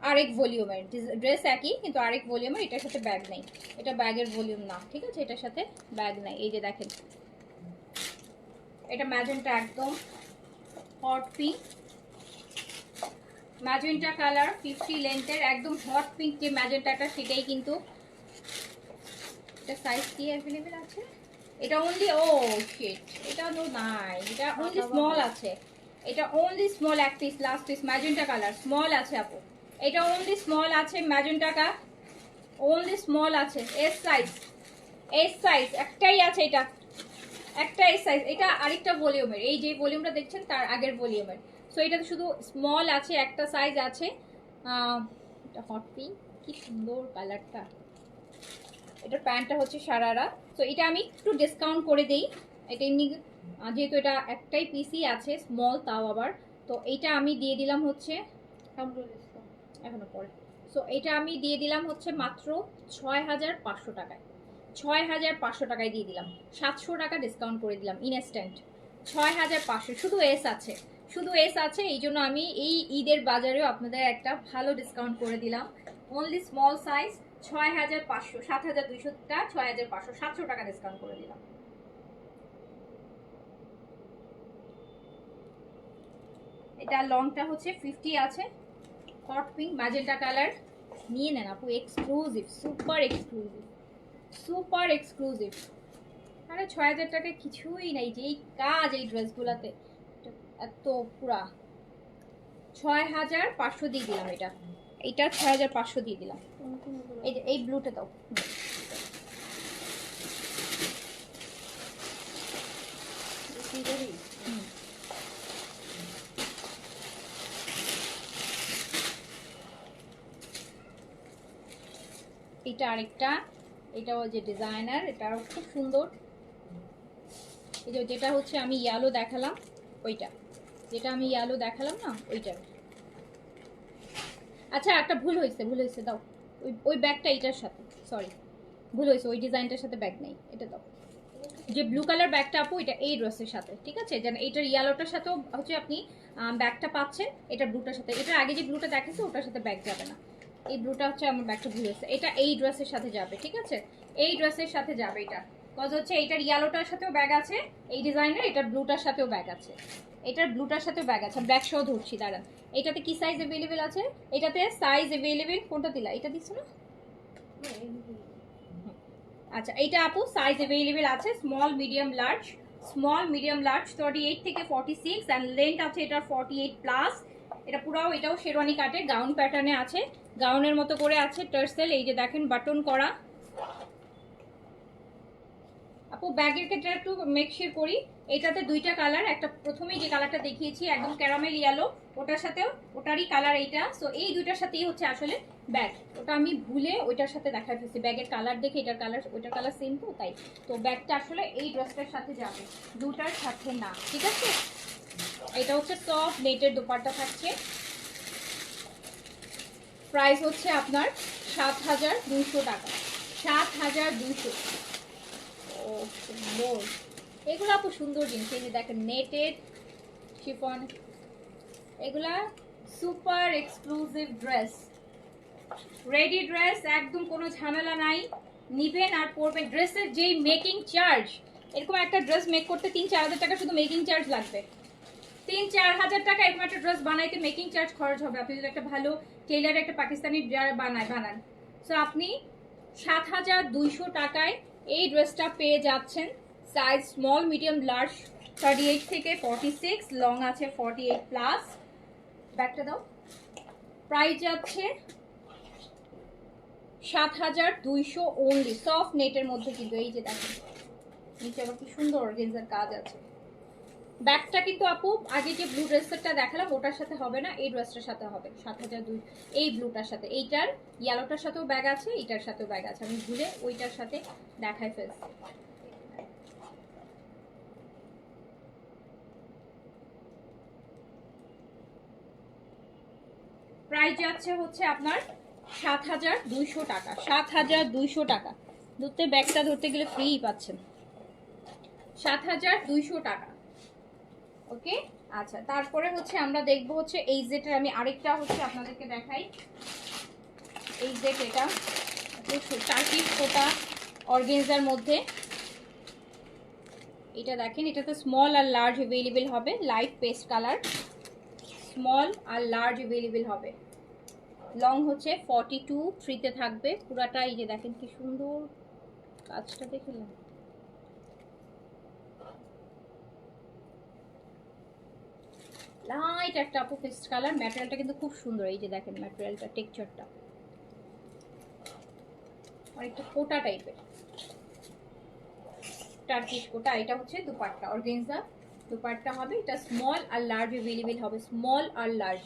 আরেক ভলিউমের ড্রেস একই, কিন্তু আরেক ভলিউমের। এটার সাথে ব্যাগ নেই, এটা ব্যাগের ভলিউম না, ঠিক আছে, এটার সাথে ব্যাগ নেই। এই যে দেখেন এটা ম্যাজেন্টা, একদম হট পিঙ্ক ম্যাজেন্টা কালার, 50 লেন্থের একদম হট পিঙ্ক যে ম্যাজেন্টাটা, সেটাই কিন্তু। এটা সাইজ কি অ্যাভেলেবেল আছে, এটা অনলি ও শিট, এটা তো নাই, এটা অনলি স্মল আছে, এটা অনলি স্মল এক piece, last piece magenta colour small আছে আপু, এটা অনলি স্মল আছে ম্যাজেন্টা কা, অনলি স্মল আছে, এস সাইজ, এস সাইজ একটাই আছে, এটা একটা এস সাইজ, এটা আরেকটা ভলিউমের, এই যে ভলিউমটা দেখছেন তার আগের ভলিউমের। সো এটা শুধু স্মল আছে, একটা সাইজ আছে। এটা হট পিঙ্ক, কি সুন্দর কালারটা। এটা প্যান্টটা হচ্ছে সারারা। তো এটা আমি একটু ডিসকাউন্ট করে দেই, এটা এমনি যেহেতু এটা একটাই পিসই আছে স্মল, তাও আবার। তো এইটা আমি দিয়ে দিলাম হচ্ছে এখনো পরে। সো এটা আমি দিয়ে দিলাম হচ্ছে মাত্র 6500 টাকায়, 6500 টাকায় দিয়ে দিলাম, 700 টাকা ডিসকাউন্ট করে দিলাম ইনস্ট্যান্ট। 6500, শুধু এস আছে, শুধু এস আছে, এই জন্য আমি এই ঈদের বাজারেও আপনাদের একটা ভালো ডিসকাউন্ট করে দিলাম। অনলি স্মল সাইজ 6500, 7200টা 6500, 700 টাকা ডিসকাউন্ট করে দিলাম। এটা লংটা হচ্ছে 50 আছে, হট পিঙ্ক ম্যাজেন্টা কালার, নিয়ে নেন আপু, exclusive, super exclusive, super exclusive. আরে 6000 টাকায় কিছুই নাই, যে এই কাজ এই ড্রেসগুলোতে এত পুরা। 6500 দিয়ে দিলাম, এটা এইটা 6500 দিয়ে দিলাম। এই যে এই ব্লুটা দাও, এটা আরেকটা, এটাও যে ডিজাইনার, এটাও খুব সুন্দর। এই যে যেটা হচ্ছে আমি ইয়েলো দেখালাম, ওইটা যেটা আমি ইয়েলো দেখালাম না ওইটা। আচ্ছা একটা ভুল হয়েছে, ভুল হয়েছে, দাও ওই ওই ব্যাগটা এইটার সাথে, সরি ভুল হয়েছে, ওই ডিজাইনটার সাথে ব্যাগ নেই, এটা দাও। যে ব্লু কালার ব্যাগটা আপু, এটা এই ড্রেসের সাথে, ঠিক আছে, যেন এইটার ইয়েলোটার সাথেও হচ্ছে আপনি ব্যাগটা পাচ্ছেন, এটা ব্লুটার সাথে, এটার আগে যে ব্লুটা দেখেছে ওটার সাথে ব্যাগ যাবে না, এই ব্লুটা হচ্ছে আমার ব্যাগটা ভুল হয়েছে, এটা এই ড্রেসের সাথে যাবে, ঠিক আছে, এই ড্রেসের সাথে যাবে এটা, কজ হচ্ছে এইটার ইয়েলোটার সাথেও ব্যাগ আছে এই ডিজাইনের, এটার ব্লুটার সাথেও ব্যাগ আছে, এটার ব্লুটার সাথে ব্যাগ আছে, ব্যাগ সহ ধরছি দাঁড়ান। এটাতে কি সাইজ অ্যাভেলেবেল আছে? এটাতে সাইজ অ্যাভেলেবেল কোনটা দিলা, এটা দিচ্ছ না? আচ্ছা এইটা আপু সাইজ অ্যাভেলেবেল আছে, small medium large, small medium large 38 থেকে 46 এন্ড লেন্থ আছে এটা 48 প্লাস। এটা পুরাও, এটাও শেরওয়ানি কাটে, গাউন প্যাটার্নে আছে, গাউনের মতো করে আছে, টার্সেল এই যে দেখেন বাটন করা। আপু ব্যাগের ক্ষেত্রে একটু মেকশিওর করি, এটাতে দুইটা কালার, একটা প্রথমেই যে কালারটা দেখিয়েছি একদম ক্যারামেল ইয়েলো, ওটার সাথেও ওটারই কালার এইটা। সো এই দুইটার সাথেই হচ্ছে আসলে ব্যাগ, ওটা আমি ভুলে ওইটার সাথে দেখা ফেলছি, ব্যাগের কালার দেখে এটার কালার ওইটার কালার সেম, তো তাই তো ব্যাগটা আসলে এই ড্রেসটার সাথে যাবে, দুটার সাথে না, ঠিক আছে। এটা হচ্ছে সফট নেটের দোপাট্টা থাকছে, প্রাইস হচ্ছে আপনার 7200 টাকা, 7200। ও সুন্দর, এগুলো আপু সুন্দর জিনিস, এই যে দেখেন নেটেড শিফন, এগুলা super exclusive dress, ready dress, একদম কোনো ঝামেলা নাই, নিবেন আর পরবেন। ড্রেসের যেই মেকিং চার্জ, এরকম একটা ড্রেস মেক করতে 3-4 হাজার টাকা শুধু মেকিং চার্জ লাগবে, 3-4 হাজার টাকা এরকম একটা ড্রেস বানাইতে মেকিং চার্জ খরচ হবে। আপনি যদি একটা ভালো টেইলার একটা পাকিস্তানি বানান, সো আপনি 7200 টাকায় এই ড্রেসটা পেয়ে যাচ্ছেন। সাইজ স্মল মিডিয়াম লার্জ 38 থেকে 46, লং আছে 48 প্লাস। ব্যাগটা দাও, প্রাইস যাচ্ছে 7200 ওনলি, সফট নেটের মধ্যে, কিন্তু এই যে দেখেন নিচে আবার কি সুন্দর অর্গানজার কাজ আছে। ব্যাগটা কিন্তু আপু আগে যে ব্লু ড্রেসটা দেখালাম ওটার সাথে হবে না, এই ড্রেসটার সাথে হবে 7200, এই ব্লুটার সাথে, এইটার ইয়েলোটার সাথেও ব্যাগ আছে, এইটার সাথেও ব্যাগ আছে, আমি ভুলে ওইটার সাথে দেখাই ফেলছি। প্রাইস যাচ্ছে হচ্ছে আপনার 7200 টাকা, 7200 টাকা, ধরতে ব্যাগটা ধরতে গেলে ফ্রি পাচ্ছেন, 7200 টাকা। ওকে আচ্ছা, তারপরে হচ্ছে আমরা দেখবো হচ্ছে এই জেটের, আমি আরেকটা হচ্ছে আপনাদেরকে দেখাই, এই জেট, এটা টার্কিশ কোটা অর্গানজার মধ্যে, এটা দেখেন, এটাতে স্মল আর লার্জ অ্যাভেলেবেল হবে, লাইট পেস্ট কালার, স্মল আর লার্জ অ্যাভেলেবেল হবে, লং হচ্ছে 42, 3-তে থাকবে পুরাটা, এই যে দেখেন কি সুন্দর কাজটা, দেখলেন লাইট একটা আপু পেস্ট কালার, ম্যাটেরিয়ালটা কিন্তু খুব সুন্দর। এই যে দেখেন ম্যাটেরিয়ালটা, টেক্সচারটা অনেকটা কোটা টাইপের, টার্কিশ কোটা। এটা হচ্ছে দুপাট্টা, অর্গানজা দুপাট্টা হবে। এটা স্মল আর লার্জ अवेलेबल হবে, স্মল আর লার্জ।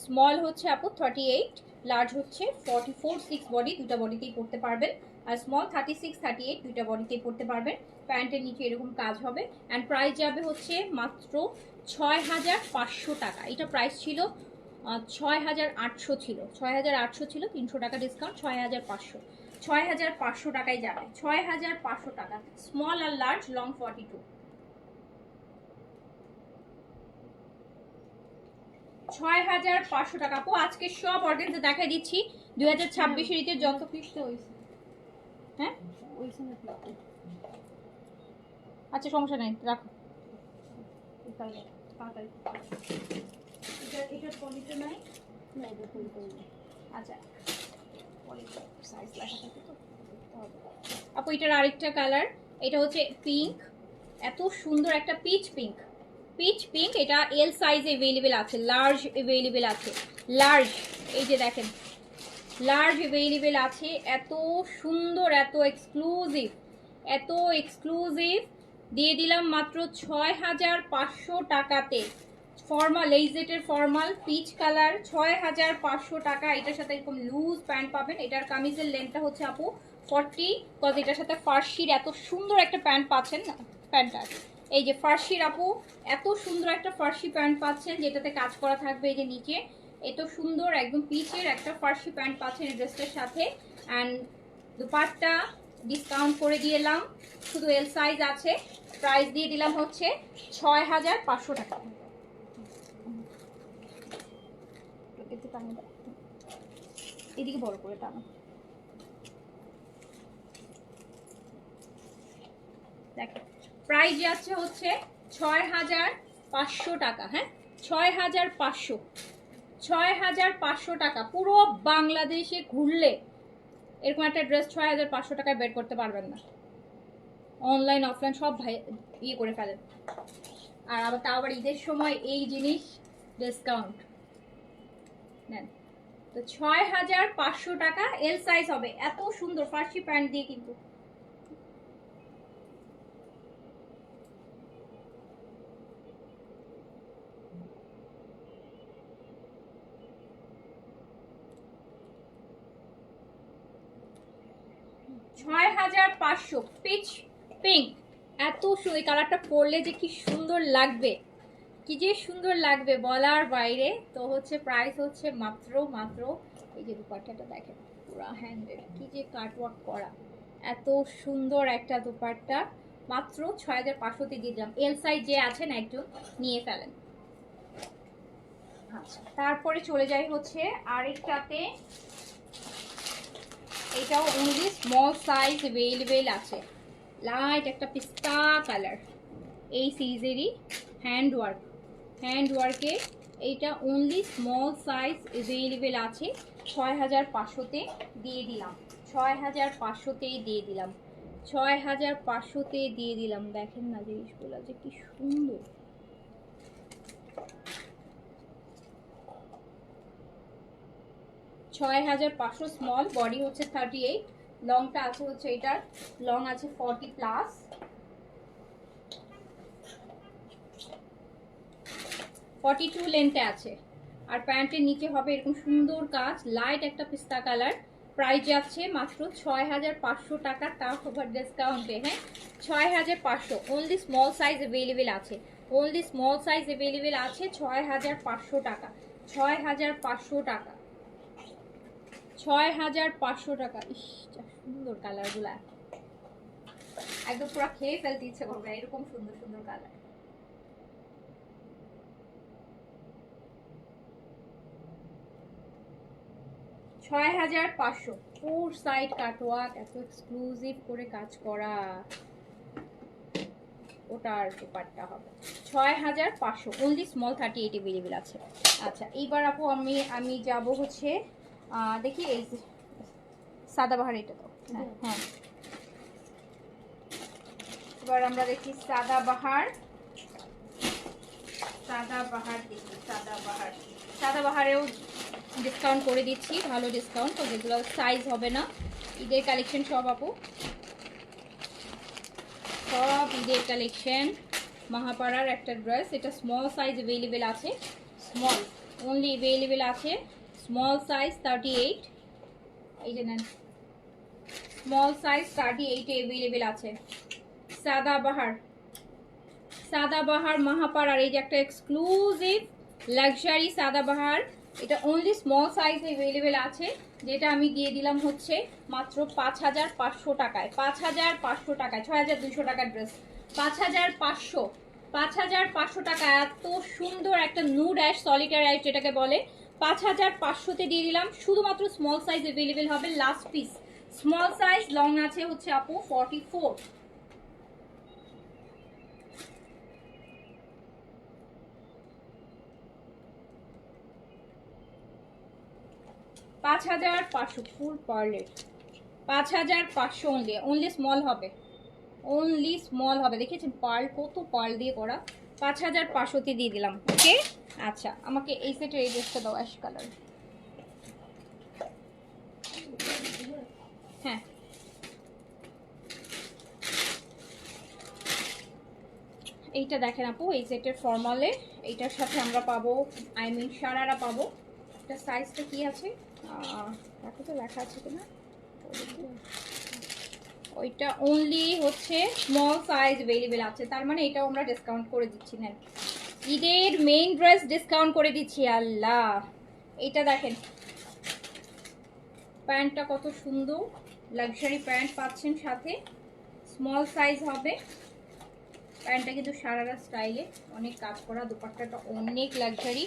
স্মল হচ্ছে আপু 38, লার্জ হচ্ছে 44, 6 বডি, দুটো বডিতেই পড়তে পারবেন। আর স্মল 36, 38 দুইটা বডিতেই পড়তে পারবেন। প্যান্টের নিচে এরকম কাজ হবে। অ্যান্ড প্রাইস যাবে হচ্ছে মাত্র 6500 টাকা। এটা প্রাইস ছিল 6800 ছিল, 6800 ছিল, 300 টাকা ডিসকাউন্ট, 6500। 6500 টাকায় যাবে, 6500 টাকা। স্মল আর লার্জ, লং 42। 6500 টাকা আপু। আজকে সব অর্গানজা দেখাই দিচ্ছি 2026 এর ঈদের যত পিসতে হইছে। হ্যাঁ হইছে না, আচ্ছা সমস্যা নাই, রাখো। এটা পলিতে নাই না, এটা পলিতে নাই। আচ্ছা পলিতে সাইজ লেখা থাকে তো আপু। এটার আরেকটা কালার, এটা হচ্ছে পিঙ্ক, এত সুন্দর একটা পিচ পিঙ্ক, পিচ পিঙ্ক। এটা এল সাইজ अवेलेबल আছে, লার্জ अवेलेबल আছে, লার্জ। এই যে দেখেন লার্জ अवेलेबल আছে। এত সুন্দর, এত এক্সক্লুসিভ, এত এক্সক্লুসিভ। দিয়ে দিলাম মাত্র 6500 টাকাতে। ফর্মাল, এইজেটের ফর্মাল পিচ কালার, 6500 টাকা। এটার সাথে এরকম লুজ প্যান্ট পাবেন। এটার কামিজের লেন্থটা হচ্ছে আপু 40, কজ এটার সাথে ফার্সির এত সুন্দর একটা প্যান্ট পাচ্ছেন না। প্যান্টটা এই যে ফার্সির আপু, এত সুন্দর একটা ফার্সি প্যান্ট পাচ্ছেন যেটাতে কাজ করা থাকবে। এই যে নিচে এত সুন্দর একদম পিচের একটা ফার্সি প্যান্ট পাচ্ছেন এই ড্রেসটার সাথে। অ্যান্ড দুপাট্টা ডিসকাউন্ট করে দিলাম, শুধু এল সাইজ আছে। প্রাইস দিয়ে দিলাম হচ্ছে 6500 টাকা। এদিকে বড় করে টানো, দেখো প্রাইস যাচ্ছে হচ্ছে 6500 টাকা। হ্যাঁ 6500, 6500 টাকা। পুরো বাংলাদেশে ঘুরলে এরকম একটা ড্রেস 6500 টাকায় বের করতে পারবেন না। অনলাইন অফলাইন সব ভাই ইয়ে করে ফেলেন। আর আবার তাও আবার ঈদের সময় এই জিনিস ডিসকাউন্ট নেন। তো 6500 টাকা, এল সাইজ হবে। এত সুন্দর ফার্সি প্যান্ট দিয়ে কিন্তু। ছয় 6500 পিচ পিঙ্ক। এত এই কালারটা পরলে যে কি সুন্দর লাগবে, কি যে সুন্দর লাগবে বলার বাইরে। তো হচ্ছে প্রাইস হচ্ছে মাত্র মাত্র, এই যে দুপাট্টাটা দেখেন পুরো হ্যান্ডেড, কি যে কাটওয়ার্ক করা, এত সুন্দর একটা দুপাট্টা। মাত্র 6500-তে দিয়ে দিলাম। এল সাইজ যে আছেন একজন নিয়ে ফেলেন। আচ্ছা তারপরে চলে যাই হচ্ছে আরেকটাতে। এটাও অনলি স্মল সাইজ अवेलेबल আছে, লাইট একটা পিস্তা কালার। এই সিরিজেরই হ্যান্ডওয়ার্ক, হ্যান্ডওয়ার্কে এইটা অনলি স্মল সাইজ अवेलेबल আছে। 6500-তে দিয়ে দিলাম, 6500-তেই দিয়ে দিলাম, 6500-তে দিয়ে দিলাম। দেখেন না জিনিসগুলো যে কি সুন্দর। ছয় 6500 স্মল, বডি হচ্ছে 38, লংটা আছে হচ্ছে এটার লং আছে 40+, 42 লেন্থে আছে। আর প্যান্টের নিচে হবে এরকম সুন্দর কাজ, লাইট একটা পিস্তা কালার। প্রাইস যাচ্ছে মাত্র 6500 টাকা, তাও ওভার ডিসকাউন্টে। হ্যাঁ 6500, অনলি স্মল সাইজ अवेलेबल আছে, অনলি স্মল সাইজ अवेलेबल আছে। 6500 টাকা, 6500 টাকা, 6500 টাকা। ইস সুন্দর কালারগুলা, একদম পুরো খেয়ে ফেলতে ইচ্ছে করবে এরকম সুন্দর সুন্দর কালার। ছয় 6500, ফোর সাইড কাটওয়ার্ক, এত এক্সক্লুসিভ করে কাজ করা। ওটার দুপাট্টা হবে 6500, অনলি স্মল 38 अवेलेबल আছে। আচ্ছা এইবার আপু আমি যাব হচ্ছে দেখি এই সাদাবাহার, এটা তো হ্যাঁ হ্যাঁ। এবার আমরা দেখি সাদাবাহার। সাদাবাহার দেখি, সাদাবাহারেও ডিসকাউন্ট করে দিচ্ছি, ভালো ডিসকাউন্ট। তো যেগুলো সাইজ হবে না, ঈদের কালেকশন সব আপু, সব ঈদের কালেকশন। মাহাপাড়ার একটা ড্রেস, এটা স্মল সাইজ অ্যাভেলেবেল আছে, স্মল অনলি অ্যাভেলেবেল আছে, স্মল সাইজ 38। এই যে নেন, স্মল সাইজ 38 অ্যাভেলেবেল আছে। সাদাবাহার মাহাপাড়ার এই যে একটা এক্সক্লুসিভ লাক্সারি সাদাবাহার, এটা অনলি স্মল সাইজ অ্যাভেলেবেল আছে, যেটা আমি দিয়ে দিলাম হচ্ছে মাত্র 5500 টাকায়। 5500 টাকায়, 6200 টাকার ড্রেস, 5500 টাকা। এত সুন্দর একটা নুড অ্যাশ, সলিটার অ্যাশ যেটাকে বলে, 5500-তে দিয়ে দিলাম। শুধুমাত্র স্মল সাইজ অ্যাভেলেবেল হবে, last piece small size. Long আছে হচ্ছে আপু 44। 5500 ফুল পার্লের, 5500 অনলি স্মল হবে, অনলি স্মল হবে। দেখেছেন পার্ল, কত পার্ল দিয়ে করা। 5500-তে দিয়ে দিলাম। ওকে, আচ্ছা আমাকে এই সেটের এই ড্রেসটা দাও, অ্যাশ কালার। হ্যাঁ, এইটা দেখেন আপু, এই সেটের ফর্মালে এইটার সাথে আমরা পাবো, আই মিন সারারা পাবো। এটা সাইজটা কি আছে দেখো তো, লেখা আছে কিনা। ওইটা অনলি হচ্ছে স্মল সাইজ অ্যাভেলেবেল আছে, তার মানে এটাও আমরা ডিসকাউন্ট করে দিচ্ছি। নেন, ঈদের মেইন ড্রেস ডিসকাউন্ট করে দিচ্ছি। আল্লাহ, এটা দেখেন প্যান্টটা কত সুন্দর, লাক্সারি প্যান্ট পাচ্ছেন সাথে, স্মল সাইজ হবে। প্যান্টটা কিন্তু সারারা স্টাইলে, অনেক কাজ করা, দুপাট্টাটা অনেক লাক্সারি।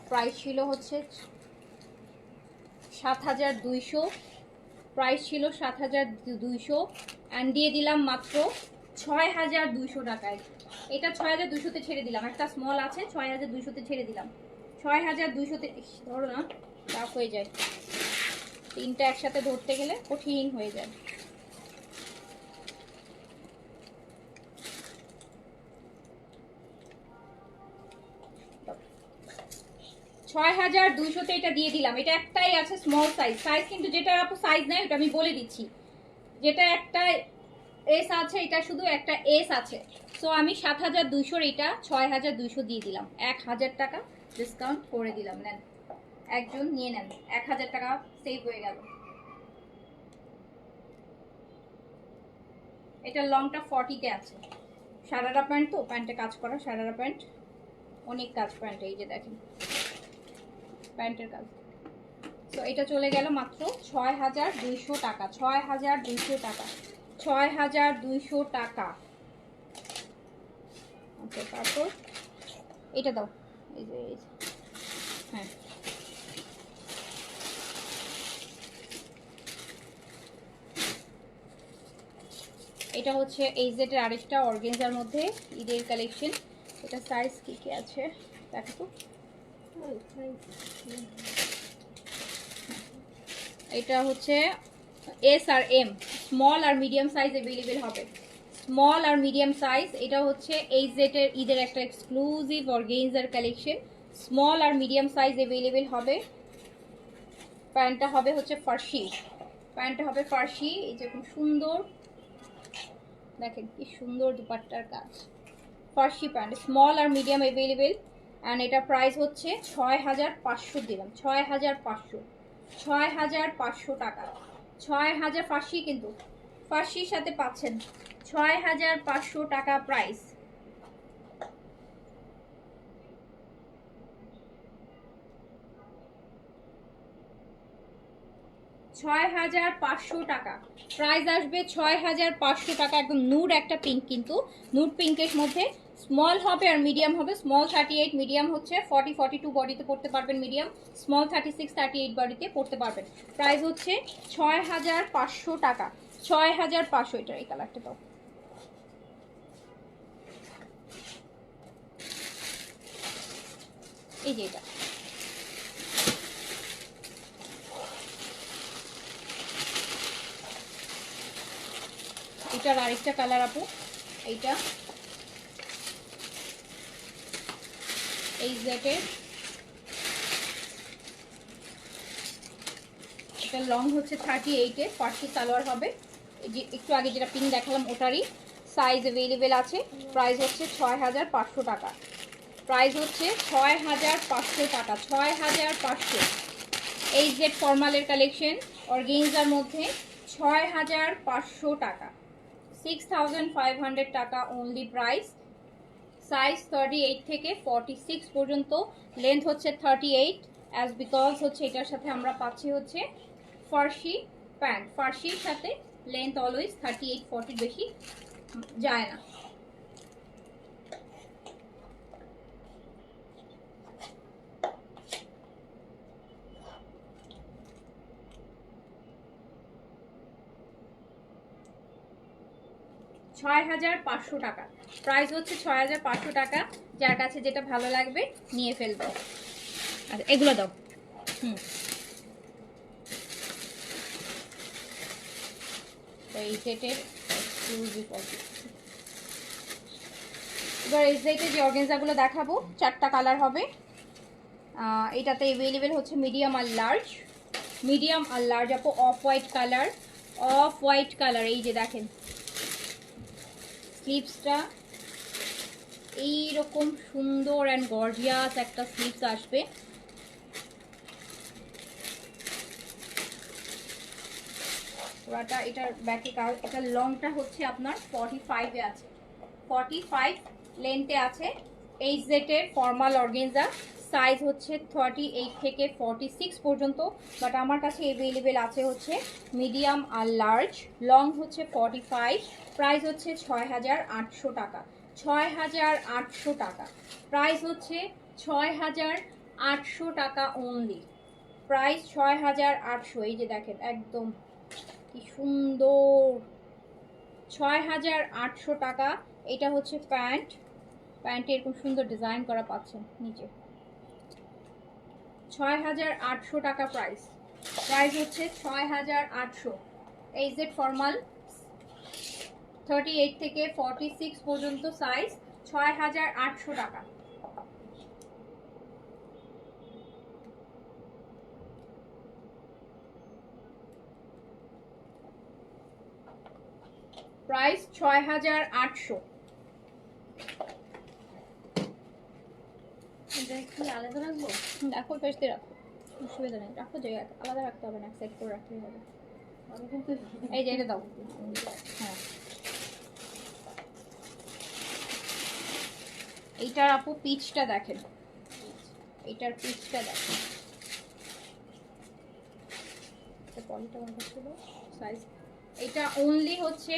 প্রাইস ছিল হচ্ছে 7200, প্রাইস ছিল 7200, অ্যান্ড দিয়ে দিলাম মাত্র 6200 টাকায়। এটা 6200-তে ছেড়ে দিলাম, একটা স্মল আছে, 6200-তে ছেড়ে দিলাম। 6200-তে ধরো না, টাফ হয়ে যায়, তিনটা একসাথে ধরতে গেলে কঠিন হয়ে যায়। ছয় 6200-তে এটা দিয়ে দিলাম। এটা একটাই আছে স্মল সাইজ, সাইজ কিন্তু যেটা আপু সাইজ নাই ওটা আমি বলে দিচ্ছি, যেটা একটা এস আছে, এটা শুধু একটা এস আছে। সো আমি 7200-র এটা 6200 দিয়ে দিলাম, 1000 টাকা ডিসকাউন্ট করে দিলাম। নেন, একজন নিয়ে নেন, 1000 টাকা সেভ হয়ে গেল। এটা লংটা 40-তে আছে, সারারা প্যান্ট, তো প্যান্টে কাজ করা সারারা প্যান্ট, অনেক কাজ প্যান্টে, এই যে দেখেন প্যান্টের কাজ। তো এটা চলে গেল মাত্র 6200 টাকা, 6200 টাকা, 6200 টাকা। আচ্ছা, তারপর এটা দাও, এই যে হ্যাঁ, এটা হচ্ছে এই যেটার আরেকটা অর্গানজার মধ্যে ঈদের কালেকশন। এটা সাইজ কি কি আছে দেখো তো, এটা হচ্ছে এস আর এম, স্মল আর মিডিয়াম সাইজ অ্যাভেলেবেল হবে, স্মল আর মিডিয়াম সাইজ। এটা হচ্ছে এই জেটের ঈদের একটা এক্সক্লুসিভ অর্গানজার কালেকশন, স্মল আর মিডিয়াম সাইজ অ্যাভেলেবেল হবে। প্যান্টটা হবে হচ্ছে ফার্সি, প্যান্টটা হবে ফার্সি। এই যে খুব সুন্দর, দেখেন কি সুন্দর দুপাট্টার কাজ, ফার্সি প্যান্ট, স্মল আর মিডিয়াম অ্যাভেলেবেল। অ্যান্ড এটা প্রাইস হচ্ছে 6500 দিলাম, 6500 টাকা, 6000 ফার্সি, কিন্তু ফার্সির সাথে পাচ্ছেন 6500 টাকা প্রাইস। 6500 টাকা প্রাইস আসবে, 6500 টাকা। একদম নুড একটা পিঙ্ক, কিন্তু নুড পিঙ্কের মধ্যে স্মল হবে আর মিডিয়াম হবে। স্মল 38, মিডিয়াম হচ্ছে 40, 42 বডিতে পড়তে পারবেন মিডিয়াম, স্মল 36, 38 বডিতে পড়তে পারবেন। প্রাইস হচ্ছে 6500 টাকা, 6500। এটা এই কালারটা দাও, এই যে এটা, এটার আরেকটা কালার আপু, এইটা এই জেটের, এটা লং হচ্ছে 38-এ, ফার্সি সালোয়ার হবে। এই যে একটু আগে যেটা পিঙ্ক দেখালাম ওটারই সাইজ অ্যাভেলেবেল আছে। প্রাইস হচ্ছে 6500 টাকা। প্রাইস হচ্ছে 6500 টাকা, 6500। এই জেড ফর্মালের কালেকশন অর্গেনজার মধ্যে 6500 টাকা, 6500 টাকা অনলি প্রাইস। সাইজ 38 থেকে 46 পর্যন্ত, লেন্থ হচ্ছে 38 অ্যাজ বিকজ হচ্ছে এটার সাথে আমরা পাচ্ছি হচ্ছে ফার্সি প্যান্ট। ফার্সির সাথে লেন্থ অলওয়েজ 38-40 বেশি যায় না। $6500 টাকা প্রাইস হচ্ছে, 6500 টাকা। যার কাছে যেটা ভালো লাগবে নিয়ে ফেলবে। আচ্ছা এগুলো দাও। এই সেটের এবার এই সেটের যে অর্গানজাগুলো দেখাবো 4টা কালার হবে। এটাতে অ্যাভেলেবেল হচ্ছে মিডিয়াম আর লার্জ। মিডিয়াম আর লার্জ আপু off white colour, off white colour. এই যে দেখেন স্লিভসটা এইরকম সুন্দর অ্যান্ড গর্জিয়াস একটা স্লিভস আসবে। পুরাটা এটার ব্যাকে এটার লংটা হচ্ছে আপনার 45-এ আছে, 45 লেন্থে আছে। এই সেটের ফর্মাল অর্গানজা সাইজ হচ্ছে 38 থেকে 46 পর্যন্ত, বাট আমার কাছে অ্যাভেলেবেল আছে হচ্ছে মিডিয়াম আর লার্জ। লং হচ্ছে 45, প্রাইস হচ্ছে 6800 টাকা, 6800 টাকা। প্রাইস হচ্ছে 6800 টাকা অনলি, প্রাইস 6800। এই যে দেখেন একদম কি সুন্দর, 6800 টাকা। এটা হচ্ছে প্যান্ট, প্যান্টে এরকম সুন্দর ডিজাইন করা পাচ্ছেন নিচে। 6800 টাকা প্রাইস, প্রাইস হচ্ছে 6800। এই জেড ফর্মাল 38 থেকে 46 পর্যন্ত সাইজ, 6800 টাকা। প্রাইস 6800। আলাদা রাখবো, দেখো পেস্টে রাখো, অসুবিধা নেই, রাখো যে আলাদা রাখতে হবে না, সেট করে রাখতেই হবে। আমি কিন্তু এই যে এটা দাও। হ্যাঁ এইটার আপু পিচটা দেখেন, এইটার পিচটা দেখেন। সাইজ এটা অনলি হচ্ছে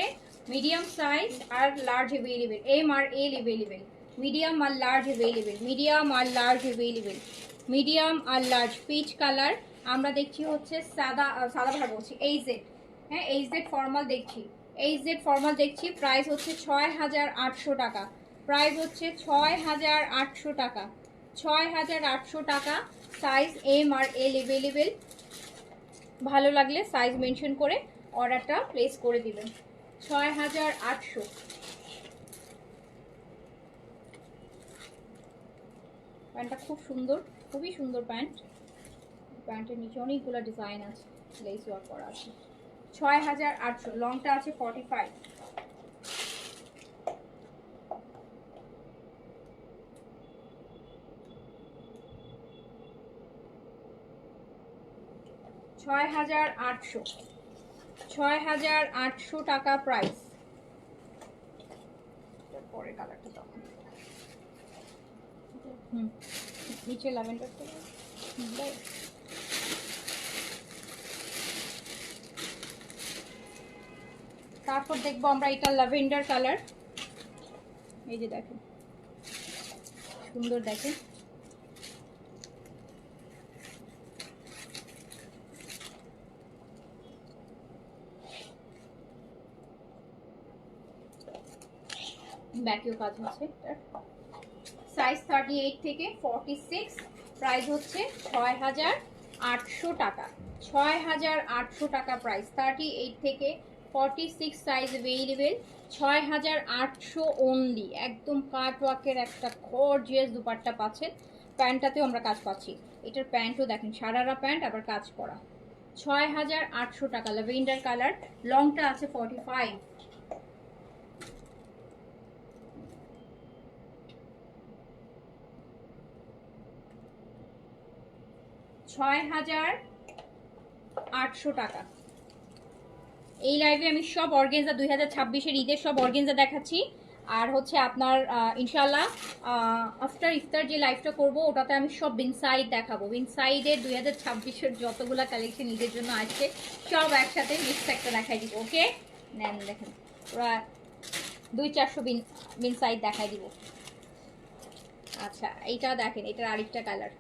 মিডিয়াম সাইজ আর লার্জ অ্যাভেলেবেল, এম আর এল অ্যাভেলেবেল, মিডিয়াম আর লার্জ অ্যাভেলেবেল, মিডিয়াম আর লার্জ অ্যাভেলেবেল, মিডিয়াম আর লার্জ। পিচ কালার আমরা দেখছি হচ্ছে সাদা, সাদা ভাগ বলছি এই জেড। হ্যাঁ এই জেড ফর্মাল দেখছি, এই জেড ফর্মাল দেখছি। প্রাইস হচ্ছে 6800 টাকা, প্রাইস হচ্ছে 6800 টাকা, 6800 টাকা। সাইজ এম আর এল অ্যাভেলেবেল, ভালো লাগলে সাইজ মেনশন করে অর্ডারটা প্লেস করে দিবেন। 6800। প্যান্টটা খুব সুন্দর, খুবই সুন্দর প্যান্ট। প্যান্টের নিচে অনেকগুলো ডিজাইন আছে, লেস ওয়ার্ক করা আছে। 6800, লংটা আছে 45। $6800, 6800 টাকা প্রাইস। পরে কালারটা তখন নিচে ল্যাভেন্ডার। তারপর দেখবো আমরা এটা ল্যাভেন্ডার কালার। এই যে দেখেন সুন্দর, দেখেন ব্যাকেও কাজ হচ্ছে। সাইজ 38 থেকে 46, প্রাইস হচ্ছে 6800 টাকা, 6800 টাকা প্রাইস। 38 থেকে 46 সাইজ অ্যাভেলেবেল, 6800 অনলি। একদম কাট ওয়ার্কের একটা গর্জিয়াস দুপাট্টা পাচ্ছেন, প্যান্টটাতেও আমরা কাজ পাচ্ছি। এটার প্যান্টও দেখেন সারারা প্যান্ট, আবার কাজ করা। ৬,৮০০ টাকা, ল্যাভেন্ডার কালার, লংটা আছে 45। ৬,৮০০ টাকা। এই লাইভে আমি সব অর্গেনজা 2026-এর ঈদের সব অর্গেনজা দেখাচ্ছি। আর হচ্ছে আপনার ইনশাল্লাহ আফটার ইফতার যে লাইভটা করব ওটাতে আমি সব বিনসাইড দেখাবো। বিনসাইডের 2026-এর যতগুলা কালেকশন ঈদের জন্য আসছে সব একসাথে মিক্স একটা দেখাই দিব। ওকে নেন, দেখেন ওরা 200-400 বিনসাইড দেখাই দিব। আচ্ছা এইটা দেখেন, এটার আরেকটা কালার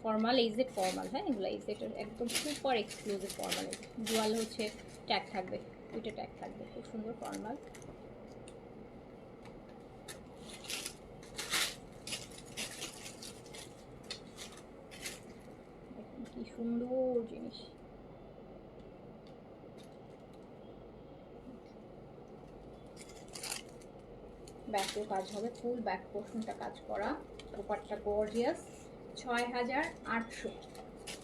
ফর্মাল, এইজেড ফর্মাল। হ্যাঁ এগুলো এইজেড একদম সুপার এক্সক্লুসিভ ফর্মাল। ডুয়াল হচ্ছে ট্যাগ থাকবে, দুইটা ট্যাগ থাকবে, খুব সুন্দর ফর্মাল। দেখুন কি সুন্দর জিনিস। ব্যাকেও কাজ হবে, ফুল ব্যাক পোর্শনটা কাজ করা, উপরটা গর্জিয়াস। ৬,৮০০,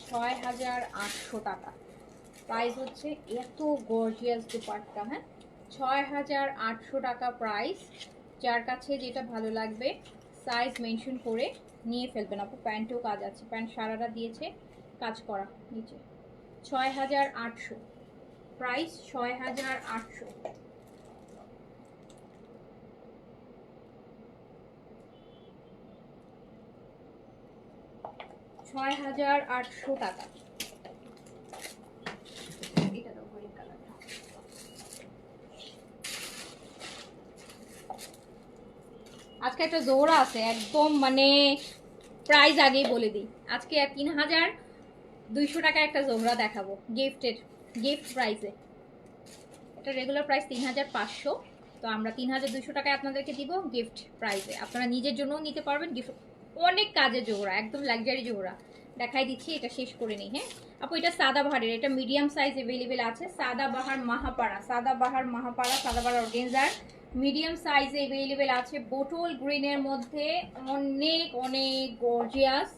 ৬,৮০০ টাকা প্রাইস হচ্ছে। এত গর্জিয়াস দুপাট্টা, হ্যাঁ ৬,৮০০ টাকা প্রাইস। যার কাছে যেটা ভালো লাগবে সাইজ মেনশন করে নিয়ে ফেলবেন আপু। প্যান্টেও কাজ আছে, প্যান্ট সারারা দিয়েছে কাজ করা নিচে। ৬,৮০০ প্রাইস, ৬,৮০০। $৬,৮০০ টাকা। আজকে একটা জোড়া আছে একদম, মানে প্রাইস আগেই বলে দিই, আজকে ৩,২০০ টাকা একটা জোড়া দেখাবো গিফটের, গিফট প্রাইসে। এটা রেগুলার প্রাইস ৩,৫০০, তো আমরা ৩,২০০ টাকায় আপনাদেরকে দিব গিফট প্রাইসে। আপনারা নিজের জন্যও নিতে পারবেন গিফট। অনেক কাজের জোড়া, একদম লাক্সারি জোড়া দেখাই দিচ্ছি। এটা শেষ করে নিই। হ্যাঁ আপু এটা সাদাবাহারের, এটা মিডিয়াম সাইজ অ্যাভেলেবেল আছে। সাদাবাহার মাহাপাড়া, সাদাবাহার মাহাপাড়া, সাদাবাহার অর্গেনজার মিডিয়াম সাইজে অ্যাভেলেবেল আছে। বোটল গ্রিনের মধ্যে অনেক অনেক গর্জিয়াস,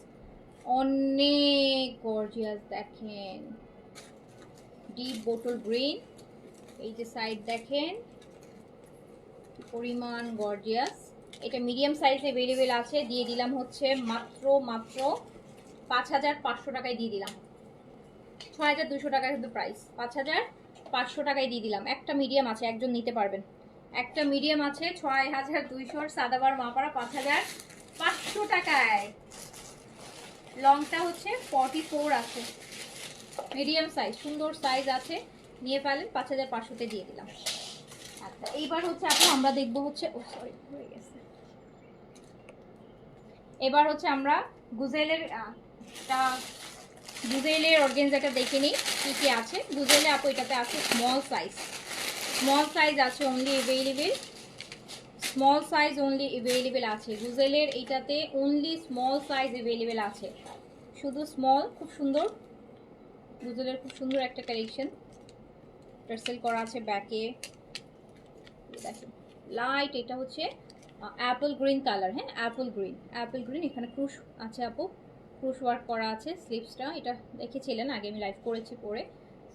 অনেক গর্জিয়াস। দেখেন ডিপ বোটল গ্রিন, এই যে সাইড দেখেন পরিমাণ গর্জিয়াস। এটা মিডিয়াম সাইজে অ্যাভেলেবেল আছে। দিয়ে দিলাম হচ্ছে মাত্র ৫,৫০০ টাকায় দিয়ে দিলাম। ৬,২০০ টাকা কিন্তু প্রাইস, ৫,৫০০ টাকায় দিয়ে দিলাম। একটা মিডিয়াম আছে, একজন নিতে পারবেন। একটা মিডিয়াম আছে ৬,২০০, সাদাবার মাপাড়া ৫,৫০০ টাকায়। লংটা হচ্ছে 44 আছে, মিডিয়াম সাইজ, সুন্দর সাইজ আছে, নিয়ে ফেলেন। ৫,৫০০তে দিয়ে দিলাম। আচ্ছা এইবার হচ্ছে আমরা দেখবো হচ্ছে, ও সরি হয়ে গেছে। এবার হচ্ছে আমরা গুজেলের অর্গেনজাটা দেখে নিই কি কি আছে। গুজেলে আপু এটাতে আছে স্মল সাইজ, স্মল সাইজ আছে only available, small size only available আছে গুজেলের এইটাতে। অনলি স্মল সাইজ অ্যাভেলেবেল আছে, শুধু স্মল। খুব সুন্দর গুজেলের, খুব সুন্দর একটা কালেকশন। টার্সেল করা আছে ব্যাকে, দেখেন লাইট। এটা হচ্ছে অ্যাপল গ্রিন কালার। হ্যাঁ অ্যাপল গ্রিন, এখানে ক্রুশ আছে আপু, ক্রুশ ওয়ার্ক করা আছে। স্লিপসটা এটা দেখেছিলেন আগে, আমি লাইভ করেছি পরে।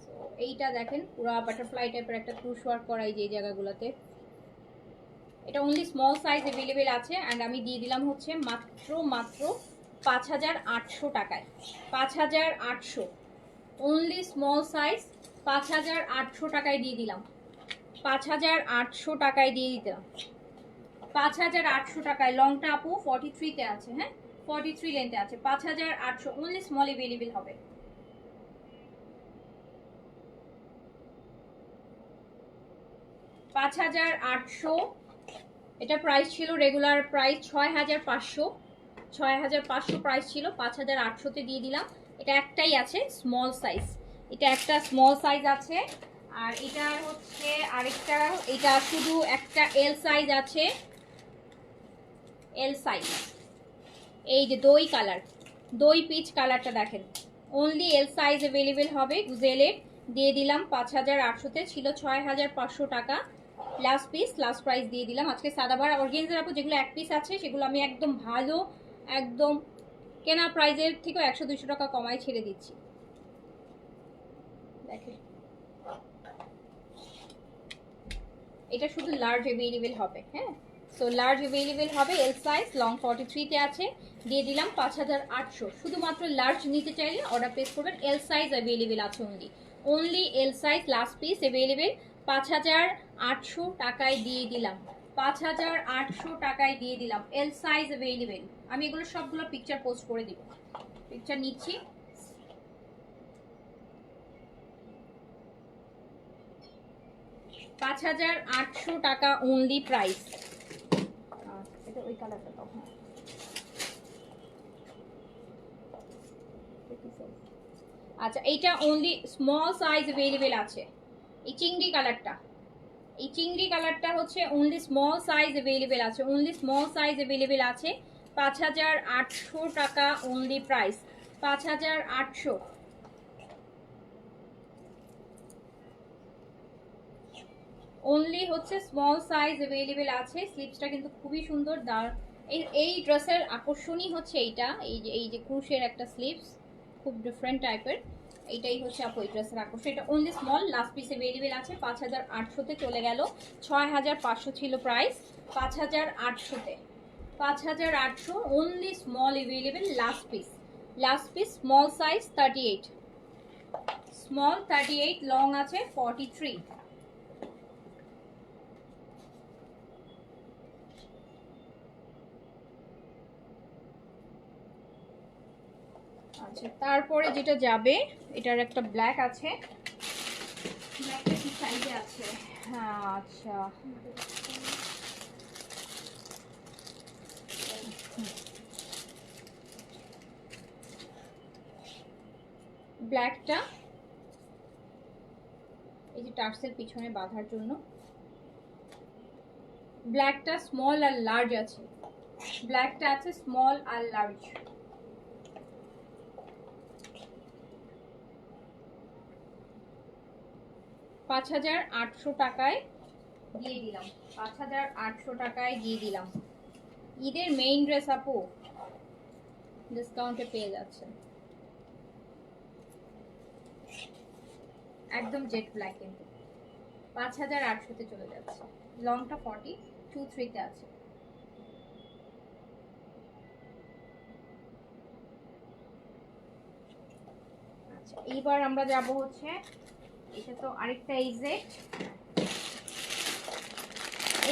সো এইটা দেখেন পুরো বাটারফ্লাই টাইপের একটা ক্রুশ ওয়ার্ক করা এই যে জায়গাগুলোতে। এটা অনলি স্মল সাইজ অ্যাভেলেবেল আছে। অ্যান্ড আমি দিয়ে দিলাম হচ্ছে মাত্র ৫,৮০০ টাকায়। ৫,৮০০ অনলি স্মল সাইজ, ৫,৮০০ টাকায় দিয়ে দিলাম। ৫,৮০০ টাকায় দিয়ে দিতাম, ৫,৮০০ টাকায়। লংটা আপু 43-তে আছে। হ্যাঁ 43 লেন্থে আছে। ৫,৮০০ অনলি স্মল অ্যাভেলেবেল হবে। $৫,৮০০। এটা প্রাইস ছিল রেগুলার প্রাইস ৬,৫০০, ৬,৫০০ প্রাইস ছিল। ৫,৮০০তে দিয়ে দিলাম। এটা একটাই আছে স্মল সাইজ, এটা একটা স্মল সাইজ আছে। আর এটা হচ্ছে আরেকটা, এটা শুধু একটা এল সাইজ আছে, এল সাইজ। এই যে দই কালার, দই পিচ কালারটা দেখেন, অনলি এল সাইজ অ্যাভেলেবেল হবে গুজেলের। দিয়ে দিলাম ৫,৮০০তে, ছিল ৬,৫০০ টাকা। লাস্ট পিস, লাস্ট প্রাইস দিয়ে দিলাম আজকে। সাদাবার অর্গানজার আপু যেগুলো এক পিস আছে সেগুলো আমি একদম ভালো, একদম কেনা প্রাইজের থেকেও 100-200 টাকা কমায় ছেড়ে দিচ্ছি। দেখে এটা শুধু লার্জ অ্যাভেলেবেল হবে। হ্যাঁ, সো লার্জ অ্যাভেলেবেল হবে, এল সাইজ, লং 43 তে আছে, দিয়ে দিলাম 5800। শুধুমাত্র লার্জ নিতে চাইলে অর্ডার প্লেস করবেন। এল সাইজ অ্যাভেলেবেল আছে, only L size last piece available. 5800 টাকায় দিয়ে দিলাম, 5800 টাকায় দিয়ে দিলাম, এল সাইজ অ্যাভেলেবেল। আমি এগুলো সবগুলো পিকচার পোস্ট করে দিব, পিকচার নিচ্ছি। 5800 টাকা অনলি প্রাইস। এটা ওই কালারটা দাও। হ্যাঁ, আচ্ছা এইটা অনলি স্মল সাইজ অ্যাভেলেবেল আছে। এই চিংড়ি কালারটা, এই চিংড়ি কালারটা হচ্ছে অনলি স্মল সাইজ অ্যাভেলেবেল আছে, অনলি স্মল সাইজ অ্যাভেলেবেল আছে। 5800 টাকা অনলি প্রাইস, 5800। অনলি হচ্ছে স্মল সাইজ অ্যাভেলেবেল আছে। স্লিপসটা কিন্তু খুবই সুন্দর। এই ড্রেসের আকর্ষণই হচ্ছে এইটা, এই যে ক্রুশের একটা স্লিপস, খুব ডিফারেন্ট টাইপের। এইটাই হচ্ছে আপু এই ড্রেসের আকর্ষণ। এটা only small, last piece available আছে। 5800-তে চলে গেল, 6500 ছিল প্রাইস, 5800-তে, 5800 only small available, last piece, last piece small size 38, small 38, long আছে 43। আচ্ছা তারপরে যেটা যাবে, এটার একটা ব্ল্যাক আছে, ব্ল্যাকটা কি সাইজে আছে? হ্যাঁ আচ্ছা, ব্ল্যাকটা এই যে টার্সেল পিছনে বাঁধার জন্য, ব্ল্যাকটা স্মল আর লার্জ আছে, ব্ল্যাকটা আছে স্মল আর লার্জ। 5800 টাকায় দিয়ে দিলাম, 5800 টাকায় দিয়ে দিলাম। ঈদের মেইন ড্রেস আপু ডিসকাউন্টে পেয়ে যাচ্ছে, একদম জেট ব্ল্যাক, কিন্তু 5800-তে চলে যাচ্ছে। লংটা 42-3-তে আছে। আচ্ছা এইবার আমরা যাব হচ্ছে, এটা তো আরেকটা এইজেট।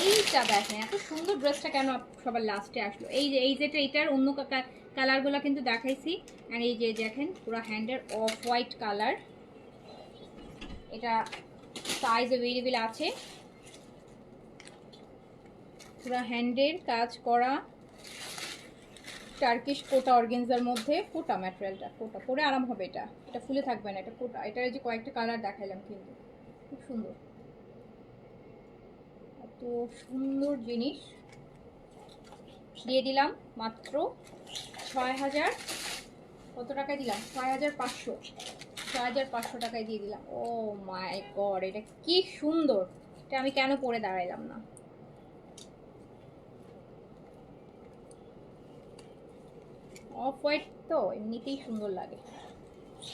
এইটা দেখেন এত সুন্দর ড্রেসটা কেন সবার লাস্টে আসলো। এই যে এইজেটা, এইটার অন্য কালারগুলো কিন্তু দেখাইছি। আর এই যে দেখেন পুরো হ্যান্ডের অফ হোয়াইট কালার, এটা সাইজ অ্যাভেলেবেল আছে। পুরো হ্যান্ডের কাজ করা টার্কিশ কোটা অর্গানজার মধ্যে, কোটা ম্যাটেরিয়ালটা, কোটা পরে আরাম হবে। এটা এটা ফুলে থাকবে না, এটা কোটা। এটার যে কয়েকটা কালার দেখাইলাম কিন্তু খুব সুন্দর, এত সুন্দর জিনিস। দিয়ে দিলাম মাত্র 6000, কত টাকায় দিলাম? 6500, 6500 টাকায় দিয়ে দিলাম। ও মাই গড, এটা কি সুন্দর! এটা আমি কেন পরে দাঁড়াইলাম না? অফ হোয়াইট তো এমনিতেই সুন্দর লাগে।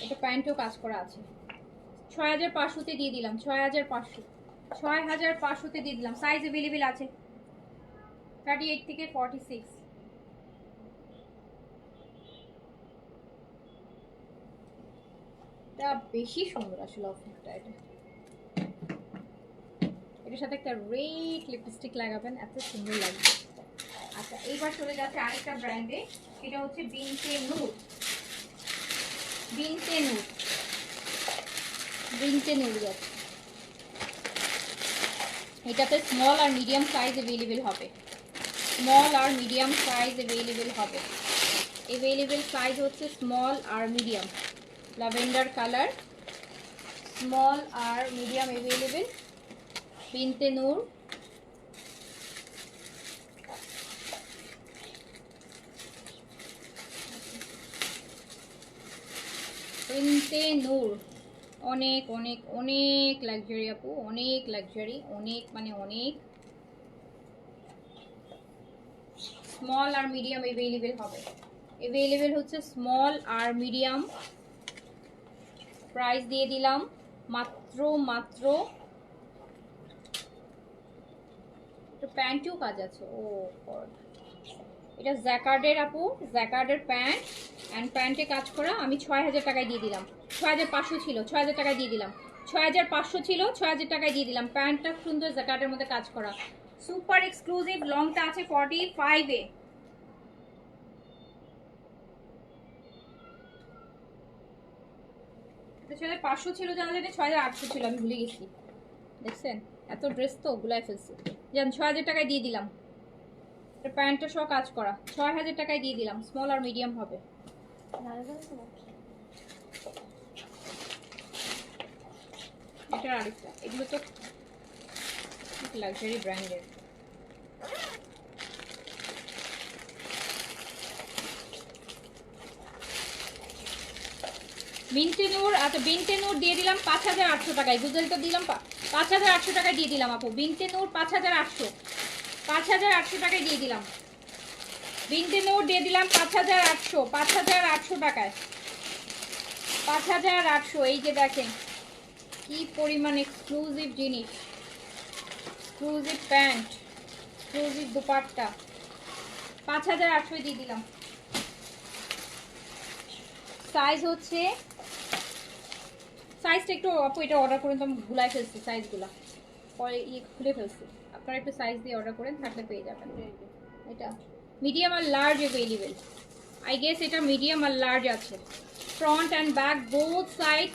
এটা প্যান্টেও কাজ করা আছে। 6500-তে দিয়ে দিলাম, 6500, 6500-তে দিয়ে দিলাম। সাইজ অ্যাভেলেবেল আছে 38 থেকে 46। এটা বেশি সুন্দর আসলে অফারটা। এটার সাথে একটা রেড লিপস্টিক লাগাবেন, এত সুন্দর লাগবে। আচ্ছা এইবার চলে যাচ্ছে আরেকটা ব্র্যান্ডে, এটা হচ্ছে বিনতে নূর। বিনতে নূর, বিনতে নূর যাচ্ছে। এটাতে স্মল আর মিডিয়াম সাইজ অ্যাভেলেবেল হবে, স্মল আর মিডিয়াম সাইজ অ্যাভেলেবেল হবে। অ্যাভেলেবেল সাইজ হচ্ছে স্মল আর মিডিয়াম, ল্যাভেন্ডার কালার, স্মল আর মিডিয়াম অ্যাভেলেবেল। বিনতে নূর, বিনতে নূর অনেক অনেক অনেক লাক্সারি আপু, অনেক লাক্সারি, অনেক মানে অনেক। স্মল আর মিডিয়াম অ্যাভেলেবেল হবে, অ্যাভেলেবেল হচ্ছে স্মল আর মিডিয়াম। প্রাইস দিয়ে দিলাম মাত্র মাত্র, প্যান্টেও কাজ আছে। ও গড, এটা জ্যাকার্ডের আপু, জ্যাকার্ডের প্যান্ট অ্যান্ড প্যান্টে কাজ করা। আমি 6000 টাকায় দিয়ে দিলাম, 6500 ছিল, 6000 টাকায় দিয়ে দিলাম, 6500 ছিল, 6000 টাকায় দিয়ে দিলাম। প্যান্টটা সুন্দর জ্যাকার্ডের মধ্যে কাজ করা, সুপার এক্সক্লুসিভ। লংটা আছে 45 এ। এটা 6500 ছিল, জানা যায় 6800 ছিল, আমি ভুলে গেছি। দেখছেন এত ড্রেস তো গুলাই ফেলছি। জান 6000 টাকায় দিয়ে দিলাম, প্যান্টটা সহ কাজ করা, 6000 টাকায় দিয়ে দিলাম। স্মল আর মিডিয়াম হবে। এটার আরেকটা, এগুলো তো লাক্সারি ব্র্যান্ডের। বিনতেনুর, আচ্ছা বিনতেনুর দিয়ে দিলাম 5800 টাকায়, গুজল তো দিলাম 5800 টাকায় দিয়ে দিলাম আপু। বিনতেনুর 5800, 5800 টাকায় দিয়ে দিলাম। বিনতেনুর দিয়ে দিলাম 5800, 5800 টাকায়, 5800। এই যে দেখেন কি পরিমাণ এক্সক্লুসিভ জিনিস, এক্সক্লুসিভ প্যান্ট, এক্সক্লুসিভ দুপাট্টা, 5800 দিয়ে দিলাম। সাইজ হচ্ছে, সাইজটা একটু আপু এটা অর্ডার করেন তো, আমি ভুলাই ফেলছি সাইজগুলো, পরে খুলে ফেলছি। আপনারা একটু সাইজ দিয়ে অর্ডার করেন, থাকলে পেয়ে যাবেন। এটা মিডিয়াম আর লার্জ অ্যাভেলেবেল, আই গেস এটা মিডিয়াম আর লার্জ আছে। Front and back both side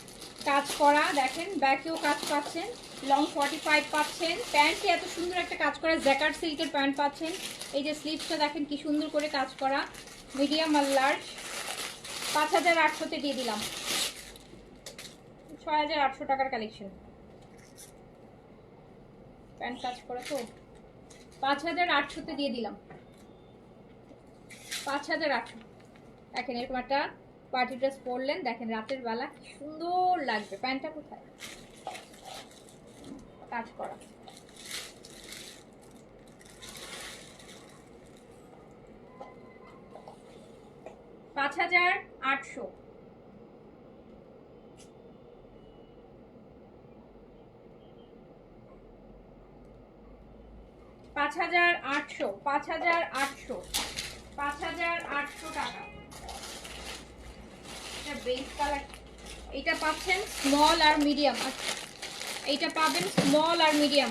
কাজ করা, দেখেন ব্যাকেও কাজ পাচ্ছেন, লং 45 পাচ্ছেন। প্যান্টে এত সুন্দর একটা কাজ করা জ্যাকার্ড সিল্কের প্যান্ট পাচ্ছেন। এই যে স্লিভসটা দেখেন কি সুন্দর করে কাজ করা, মিডিয়াম আর লার্জ। 5800-তে দিয়ে দিলাম, 6800 টাকার কালেকশন, প্যান্ট কাজ করা তো। 5800-তে দিয়ে দিলাম, 5800। দেখেন এরকম একটা পার্টি ড্রেস পরলেন, দেখেন রাতের বেলা কি সুন্দর লাগবে। প্যান্টটা কোথায়, কাজ করা। পাঁচ হাজার আটশো, 5800, 5800, 5800 টাকা। এটা বেস কালার, এটা পাচ্ছেন স্মল আর মিডিয়াম, এইটা পাবেন স্মল আর মিডিয়াম।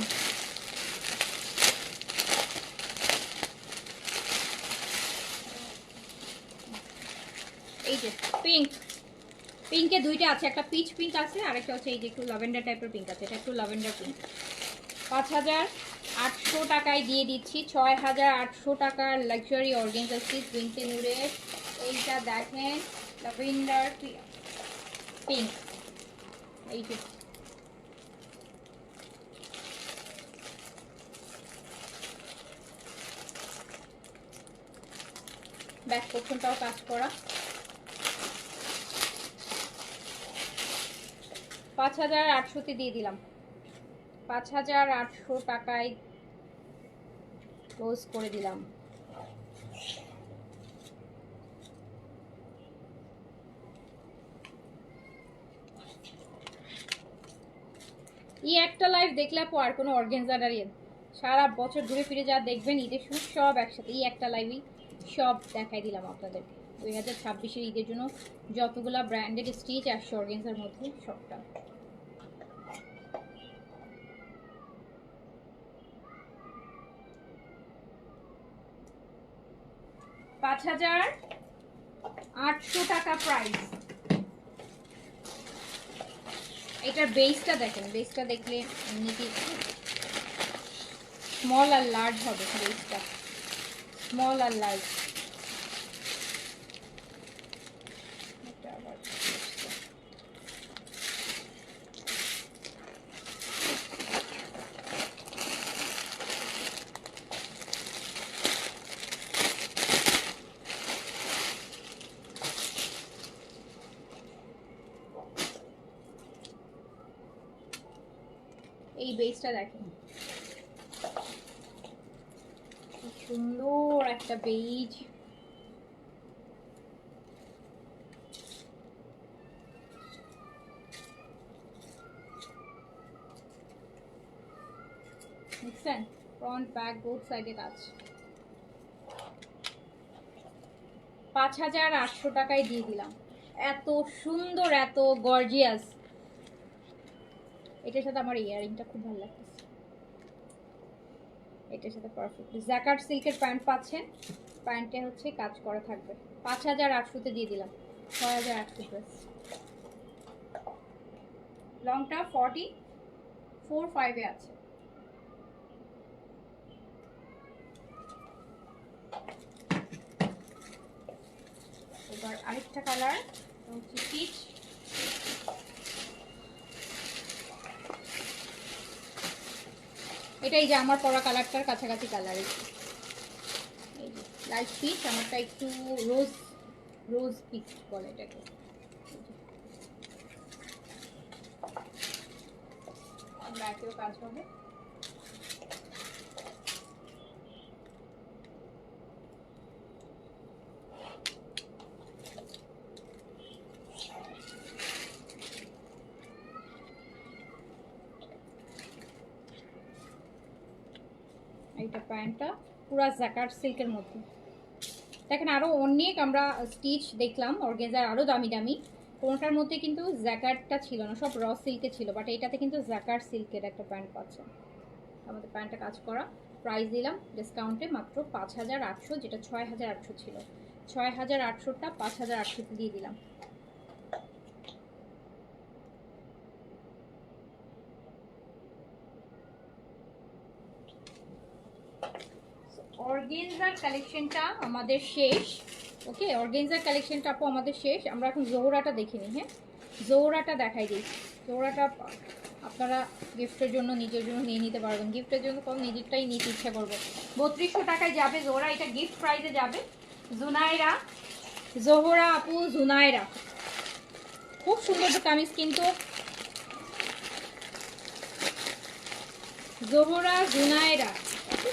এই যে পিঙ্ক, পিঙ্কে দুইটা আছে, একটা পিচ পিঙ্ক আছে আর একটা হচ্ছে এই যে একটু ল্যাভেন্ডার টাইপের পিঙ্ক আছে, এটা একটু ল্যাভেন্ডার পিঙ্ক। 5800 টাকায় দিয়ে দিচ্ছি 6800 টাকার লাক্সারি অর্গানজা পিস বিনতেনুরের। এইটা দেখেন ল্যাভেন্ডার পিঙ্ক, এই যে ব্যাক পোর্শনটাও কাজ করা। 5800-তে দিয়ে দিলাম, 5800 টাকায় ক্লোজ করে দিলাম। একটা লাইভ দেখলে আপু আর কোনো অর্গানজা দাঁড়িয়ে সারা বছর ঘুরে ফিরে যা দেখবেন ঈদের শুট সব একসাথে, একটা লাইভই সব দেখাই দিলাম আপনাদেরকে। 2026-এর ঈদের জন্য যতগুলা ব্র্যান্ডেড স্টিচ আসছে অর্গানজার মধ্যে সবটা। $5800 টাকা প্রাইস। এটার বেসটা দেখেন, বেসটা দেখলে এমনিতেই স্মল আর লার্জ হবে, বেসটা স্মল আর লার্জ। এই বেসটা দেখেন, কি সুন্দর একটা বেজ। দেখছেন ফ্রন্ট ব্যাক বোথ সাইডে কাজ। 5800 টাকায় দিয়ে দিলাম। এত সুন্দর, এত গর্জিয়াস। এটার সাথে আমার ইয়ারিংটা খুব ভালো লাগতেছে, এটার সাথে পারফেক্ট। জ্যাকার্ড সিল্কের প্যান্ট পাচ্ছেন, প্যান্টে হচ্ছে কাজ করা থাকবে। 5800-তে দিয়ে দিলাম, 6800 ড্রেস। লংটা 44-5 আছে। এবার আরেকটা কালার হচ্ছে পিচ। এটাই যে আমার পরা কালারটার কাছাকাছি কালার, এই যে লাইট পিচ, আমারটা একটু রোজ রোজ পিচ বলে এটাকে। ব্যাকেও কাজ হবে। এইটা প্যান্টটা পুরো জ্যাকার্ড সিল্কের মধ্যে। দেখেন আরও অনেক আমরা স্টিচ দেখলাম অর্গানজার, আরও দামি দামি। কোনটার মধ্যে কিন্তু জ্যাকার্ডটা ছিল না, সব র সিল্কে ছিল, বাট এইটাতে কিন্তু জ্যাকার্ড সিল্কের একটা প্যান্ট পাচ্ছেন। আমাদের প্যান্টটা কাজ করা। প্রাইস দিলাম ডিসকাউন্টে মাত্র 5800, যেটা 6800 ছিল। 6800টা 5800 দিয়ে দিলাম। অর্গানজার কালেকশনটা আমাদের শেষ। ওকে, অর্গানজার কালেকশনটা আপু আমাদের শেষ। আমরা এখন জোহরাটা দেখে নিই। হ্যাঁ, জোহরাটা দেখাই দিই। জোহরাটা আপনারা গিফটের জন্য, নিজের জন্য নিয়ে নিতে পারবেন। গিফটের জন্য কম, নিজেরটাই নিতে ইচ্ছা করবে। 3200 টাকায় যাবে জোহরা, এটা গিফট প্রাইসে যাবে। জুনাইরা, জোহরা আপু জুনাইরা, খুব সুন্দর কামিজ কিন্তু। জোহরা জুনাইরা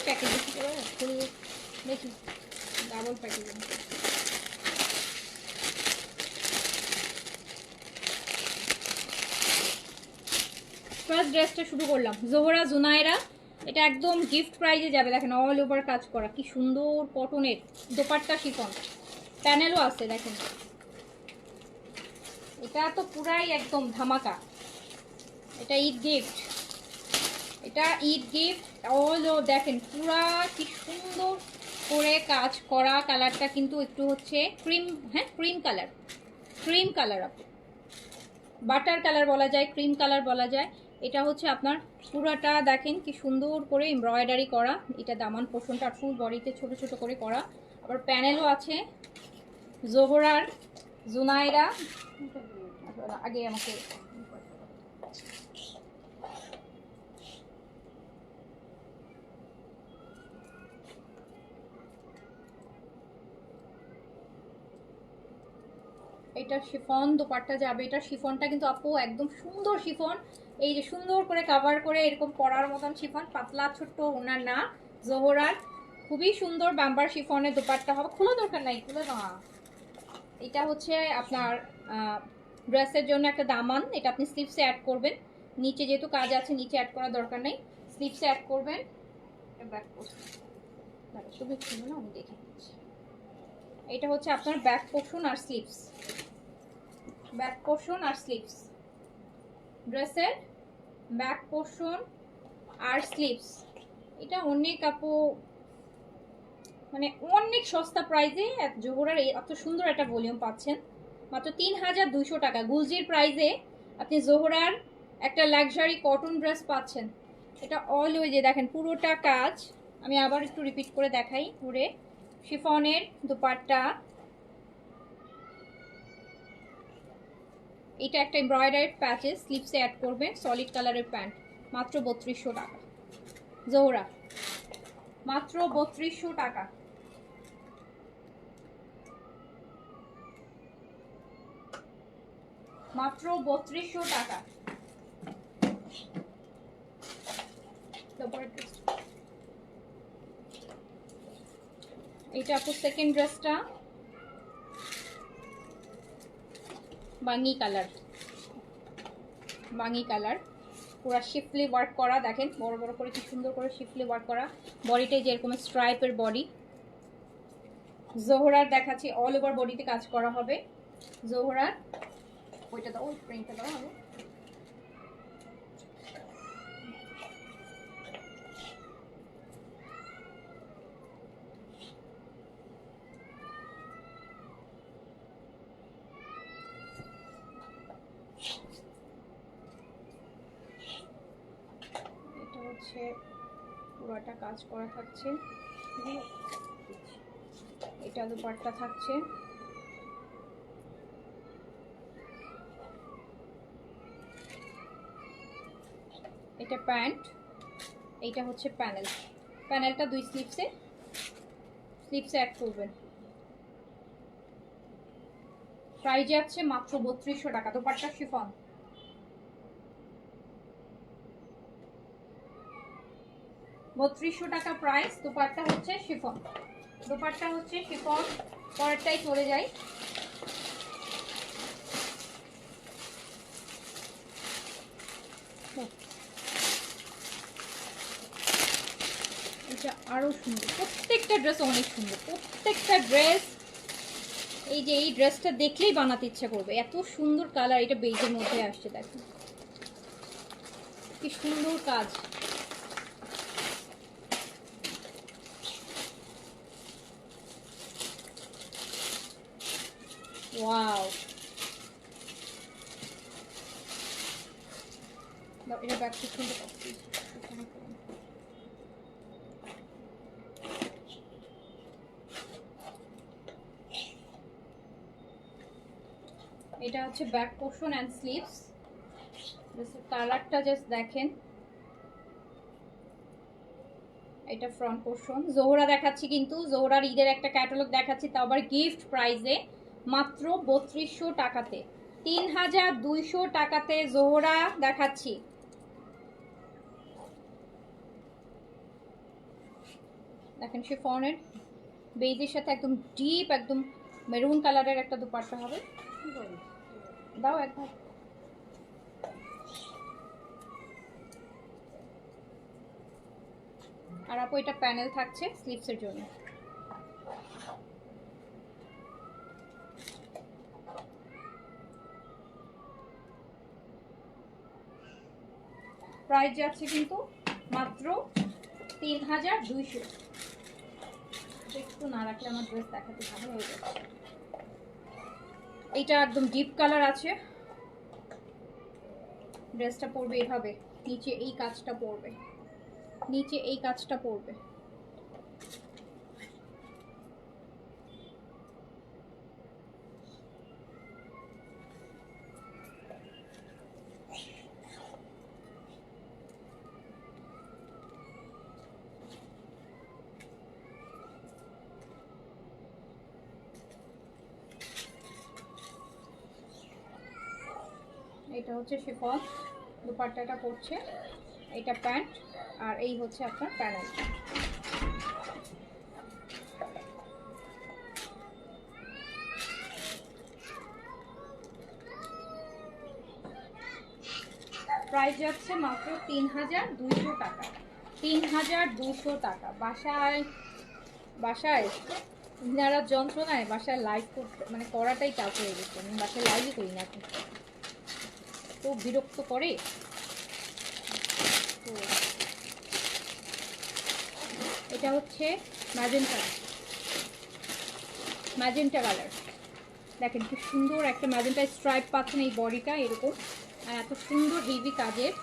প্যাকেজিং করে ফুল, দেখি ডাবল প্যাকেজিং। ফার্স্ট ড্রেসটা শুরু করলাম, জোহরা জুনাইরা। এটা একদম গিফট প্রাইজে যাবে। দেখেন অল ওভার কাজ করা, কি সুন্দর কটনের দোপাট্টা, শিফন, প্যানেলও আছে। দেখেন এটা তো পুরাই একদম ধামাকা। এটা ঈদ গিফট, এটা ঈদ গিফট অল। দেখেন পুরা কি সুন্দর করে কাজ করা। কালারটা কিন্তু একটু হচ্ছে ক্রিম, হ্যাঁ ক্রিম কালার, ক্রিম কালার আপু, বাটার কালার বলা যায়, ক্রিম কালার বলা যায়। এটা হচ্ছে আপনার পুরাটা দেখেন কি সুন্দর করে এমব্রয়ডারি করা। এটা দামান পোর্শনটা ফুল বডিতে ছোট ছোট করে করা। আবার প্যানেলও আছে। জোহরার জুনাইরা, আগে আমাকে এটা শিফন দোপাট্টা যাবে। এটা শিফনটা কিন্তু আপু একদম সুন্দর শিফন, এই যে সুন্দর করে কভার করে এরকম পরার মতন শিফন, পাতলা ছোট্ট ওনার না। জোহরার খুবই সুন্দর বাম্বার শিফনের দোপাট্টা হবে। খোলা দরকার নাই, খুলে না। এটা হচ্ছে আপনার ড্রেসের জন্য একটা দামান। এটা আপনি স্লিভসে অ্যাড করবেন। নিচে যেহেতু কাজ আছে, নিচে অ্যাড করার দরকার নেই, স্লিভসে অ্যাড করবেন। ব্যাক পোর্শন তুমি খুলো না, আমি দেখে নিচ্ছি। এটা হচ্ছে আপনার ব্যাক পোর্শন আর স্লিভস, ব্যাক পোর্শন আর স্লিভস, ড্রেসের ব্যাক পোর্শন আর স্লিভস। এটা অনেক আপু মানে অনেক সস্তা প্রাইসে জোহরার এত সুন্দর একটা ভলিউম পাচ্ছেন মাত্র 3200 টাকা। গুলজির প্রাইসে আপনি জোহরার একটা লাক্সারি কটন ড্রেস পাচ্ছেন। এটা অল ওই যে দেখেন পুরোটা কাজ। আমি আবার একটু রিপিট করে দেখাই। পুরে শিফনের দুপাট্টা, এটা একটা এমব্রয়ডারি প্যাচেস, স্লিভসে অ্যাড করবেন। সলিড কালারের প্যান্ট, মাত্র 3200 টাকা। জোহরা মাত্র 3200 টাকা। মাত্র 3200 টাকা। উপরের ড্রেস, এটা আপু সেকেন্ড ড্রেসটা বাঙ্গি কালার, বাঙ্গি কালার পুরো শিফলি ওয়ার্ক করা, দেখেন বড় বড় করে কি সুন্দর করে শিফলি ওয়ার্ক করা, বডিটাই যেরকম স্ট্রাইপের বডি। জোহরার দেখাচ্ছি, অল ওভার বডিতে কাজ করা হবে জোহরার। ওইটা দাও, ওই প্রিন্টটা দাও আগে। এটা হচ্ছে পুরোটা কাজ করা থাকছে, এটা দুপাট্টা থাকছে, এটা প্যান্ট, এইটা হচ্ছে প্যানেল, প্যানেলটা দুই স্লিপসে অ্যাড করবেন। প্রাইস যাচ্ছে মাত্র 3200 টাকা, দুপাট্টা শিফন। টাকা প্রাইস, দুপাট্টা হচ্ছে শিফন, দুপাট্টা হচ্ছে শিফন। পরেরটাই চলে যাই, এটা আরো সুন্দর, প্রত্যেকটা ড্রেস অনেক সুন্দর, প্রত্যেকটা ড্রেস। এই যে এই ড্রেসটা দেখলেই বানাতে ইচ্ছা করবে, এত সুন্দর কালার, এটা বেজের মধ্যে আসছে, দেখুন কি সুন্দর কাজ। ওয়াও, এটা ব্যাক সুন্দর, এটা হচ্ছে ব্যাক পোর্শন এন্ড স্লিভস, কালারটা জাস্ট দেখেন। এটা ফ্রন্ট পোর্শন। জোহরা দেখাচ্ছি, কিন্তু জোহরার ঈদের একটা ক্যাটালগ দেখাচ্ছি, তাও আবার গিফট প্রাইজে মাত্র 3200 টাকাতে, 3200 টাকাতে জোহরা দেখাচ্ছি। দেখেন শিফনের বেজের সাথে একদম ডিপ, একদম মেরুন কালারের একটা দুপাট্টা হবে। দাও একবার, আর আপু এটা প্যানেল থাকছে স্লিভসের জন্য। প্রাইস যাচ্ছে কিন্তু মাত্র 3200। একটু না রাখলে আমার ড্রেস দেখাতে ভালো হয়ে যাচ্ছে। এটা একদম ডিপ কালার আছে, ড্রেসটা পরবে এভাবে, নিচে এই কাজটা পরবে, নিচে এই কাজটা পরবে। এটা হচ্ছে শিফন, দুপাট্টাটা পড়ছে, এটা প্যান্ট, আর এই হচ্ছে আপনার প্যানেল। প্রাইস যাচ্ছে মাত্র 3200 টাকা, 3200 টাকা। বাসায় বাসায় ইনারা যন্ত্রণায় বাসায় লাইভ করতে মানে করাটাই টাফ হয়ে গেছে, আমি বাসায় লাইভই করি না এখন, তো বিরক্ত করে। তো এটা হচ্ছে ম্যাজেন্টা, ম্যাজেন্টা কালার, দেখেন কি সুন্দর একটা ম্যাজেন্টা স্ট্রাইপ পাচ্ছেন এই বডিটা এরকম, আর এত সুন্দর হেভি কাজের।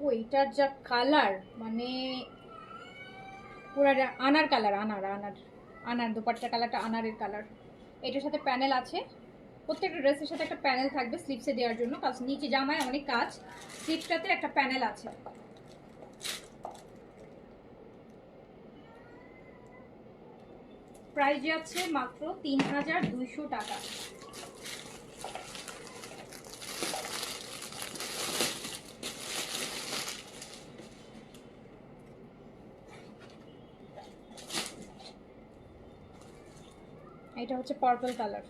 ও এটার যা কালার, মানে পুরা আনার কালার, আনার আনার আনার দোপাট্টার কালারটা আনারের কালার। এটার সাথে প্যানেল আছে, প্রত্যেকটা ড্রেসের সাথে একটা প্যানেল থাকবে স্লিপসে দেওয়ার জন্য, কাজ নিচে জামায় অনেক কাজ, স্লিপসটাতে একটা প্যানেল আছে। প্রাইস যাচ্ছে মাত্র ৩,২০০ টাকা। এটা হচ্ছে পার্পল কালার।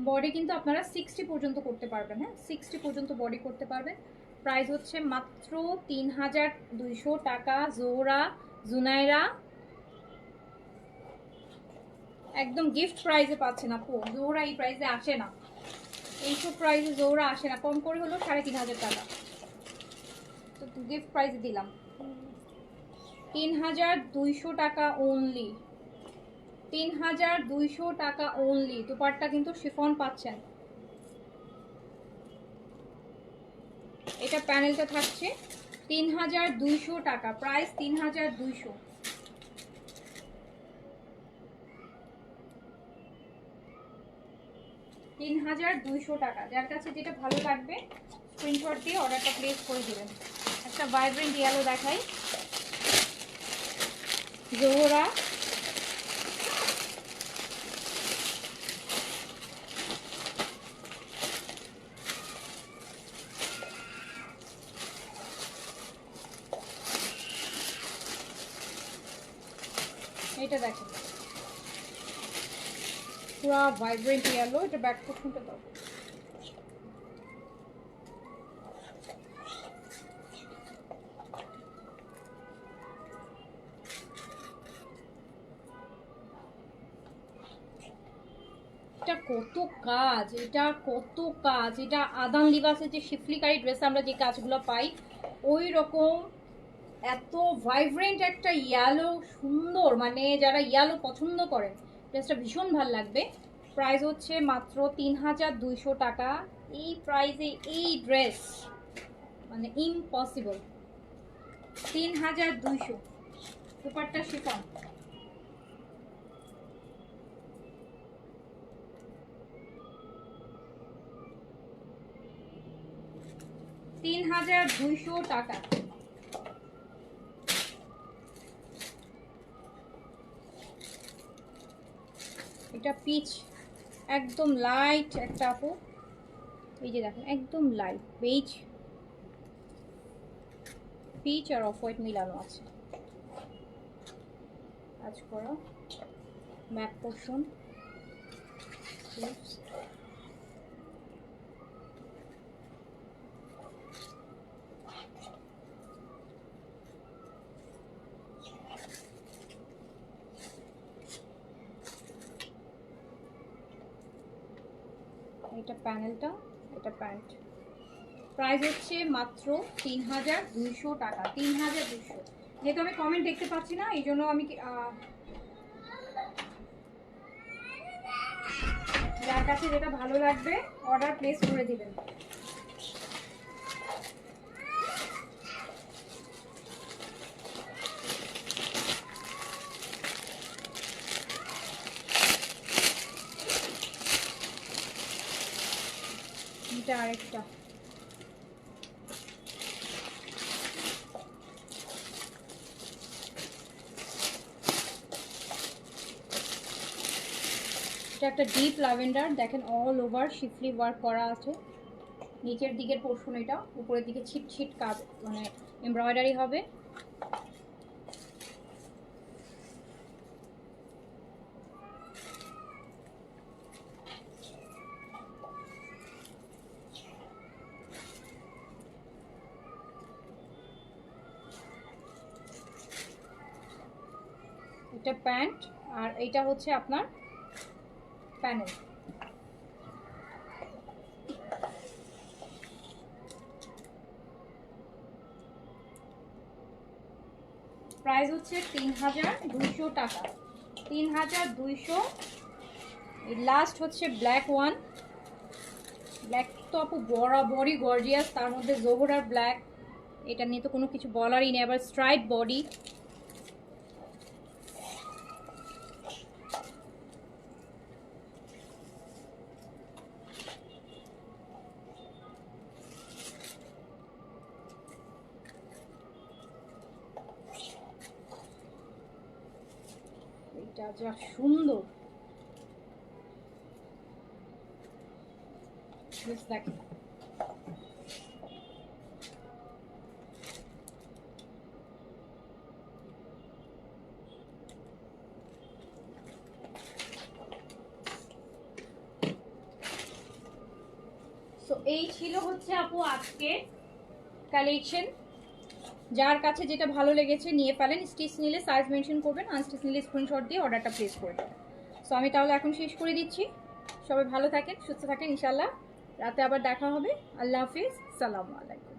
বডি কিন্তু আপনারা 60 পর্যন্ত করতে পারবেন, হ্যাঁ 60 পর্যন্ত বডি করতে পারবেন। প্রাইস হচ্ছে মাত্র ৩,২০০ টাকা। জোহরা, জুনাইরা একদম গিফট প্রাইসে পাচ্ছেন আপু। জোহরা এই প্রাইসে আসে না, এইসব প্রাইসে জোহরা আসে না, কম করে হলো ৩,৫০০ টাকা, তো গিফট প্রাইসে দিলাম ৩,২০০ টাকা অনলি। ৩,২০০ টাকা অনলি। দুপাট্টা কিন্তু শিফন পাচ্ছেন। এটা প্যানেলটা থাকছে ৩,২০০ টাকা, প্রাইস ৩,২০০। টাকা। যার কাছে যেটা ভালো লাগবে স্ক্রিনশট দিয়ে অর্ডারটা প্লেস করে দিবেন। একটা ভাইব্রেন্ট ইয়েলো দেখাই, জোহরা, এটা দেখেন পুরা ভাইব্রেন্ট ইয়েলো। এটা ব্যাক পোর্শনটা দাও। এটা কত কাজ, এটা কত কাজ, এটা আদান লিবাসের যে শিফলিকারি ড্রেস আমরা যে কাজগুলো পাই ওই রকম এত ভাইব্রেন্ট একটা ইয়েলো, সুন্দর, মানে যারা ইয়েলো পছন্দ করেন ড্রেসটা ভীষণ ভালো লাগবে। প্রাইস হচ্ছে মাত্র ৩,২০০ টাকা। এই প্রাইসে এই ড্রেস মানে ইম্পসিবল। ৩,২০০। দুপাট্টা শিফন। $৩,২০০ টাকা। এটা পিচ, একদম লাইট একটা আপু, এই যে দেখেন একদম লাইট বেজ, পিচ আর অফ হোয়াইট মিলানো আছে। কাজ করা ব্যাক পোর্শন, এটা প্যানেলটা, এটা প্যান্ট। প্রাইস হচ্ছে মাত্র ৩,২০০ টাকা। ৩,২০০। যেহেতু আমি কমেন্ট দেখতে পাচ্ছি না এই জন্য আমি যার কাছে যেটা ভালো লাগবে অর্ডার প্লেস করে দিবেন। এটা আরেকটা, এটা একটা ডিপ ল্যাভেন্ডার, দেখেন অল ওভার শিফলি ওয়ার্ক করা আছে। নিচের দিকের পোর্শন এটা, উপরের দিকে ছিট ছিট কাজ মানে এমব্রয়ডারি হবে। এটা প্যান্ট আর এইটা হচ্ছে আপনার প্যানেল। প্রাইস হচ্ছে ৩,২০০ টাকা। ৩,২০০। এই লাস্ট হচ্ছে ব্ল্যাক ওয়ান। ব্ল্যাক তো আপু বরাবরই গর্জিয়াস, তার মধ্যে জোহরার ব্ল্যাক এটা নিয়ে তো কোনো কিছু বলারই নেই। আবার স্ট্রাইপ বডি, এটা যা সুন্দর। দেখেন তো এই ছিল হচ্ছে আপু আজকে কালেকশন। যার কাছে যেটা ভালো লেগেছে নিয়ে ফেলেন। স্টিচ নিলে সাইজ মেনশন করবেন, আনস্টিচ নিলে স্ক্রিনশট দিয়ে অর্ডারটা প্লেস করে দেবেন। সো আমি তাহলে এখন শেষ করে দিচ্ছি। সবাই ভালো থাকেন, সুস্থ থাকেন, ইনশাল্লাহ রাতে আবার দেখা হবে। আল্লাহ হাফিজ, সালামু আলাইকুম।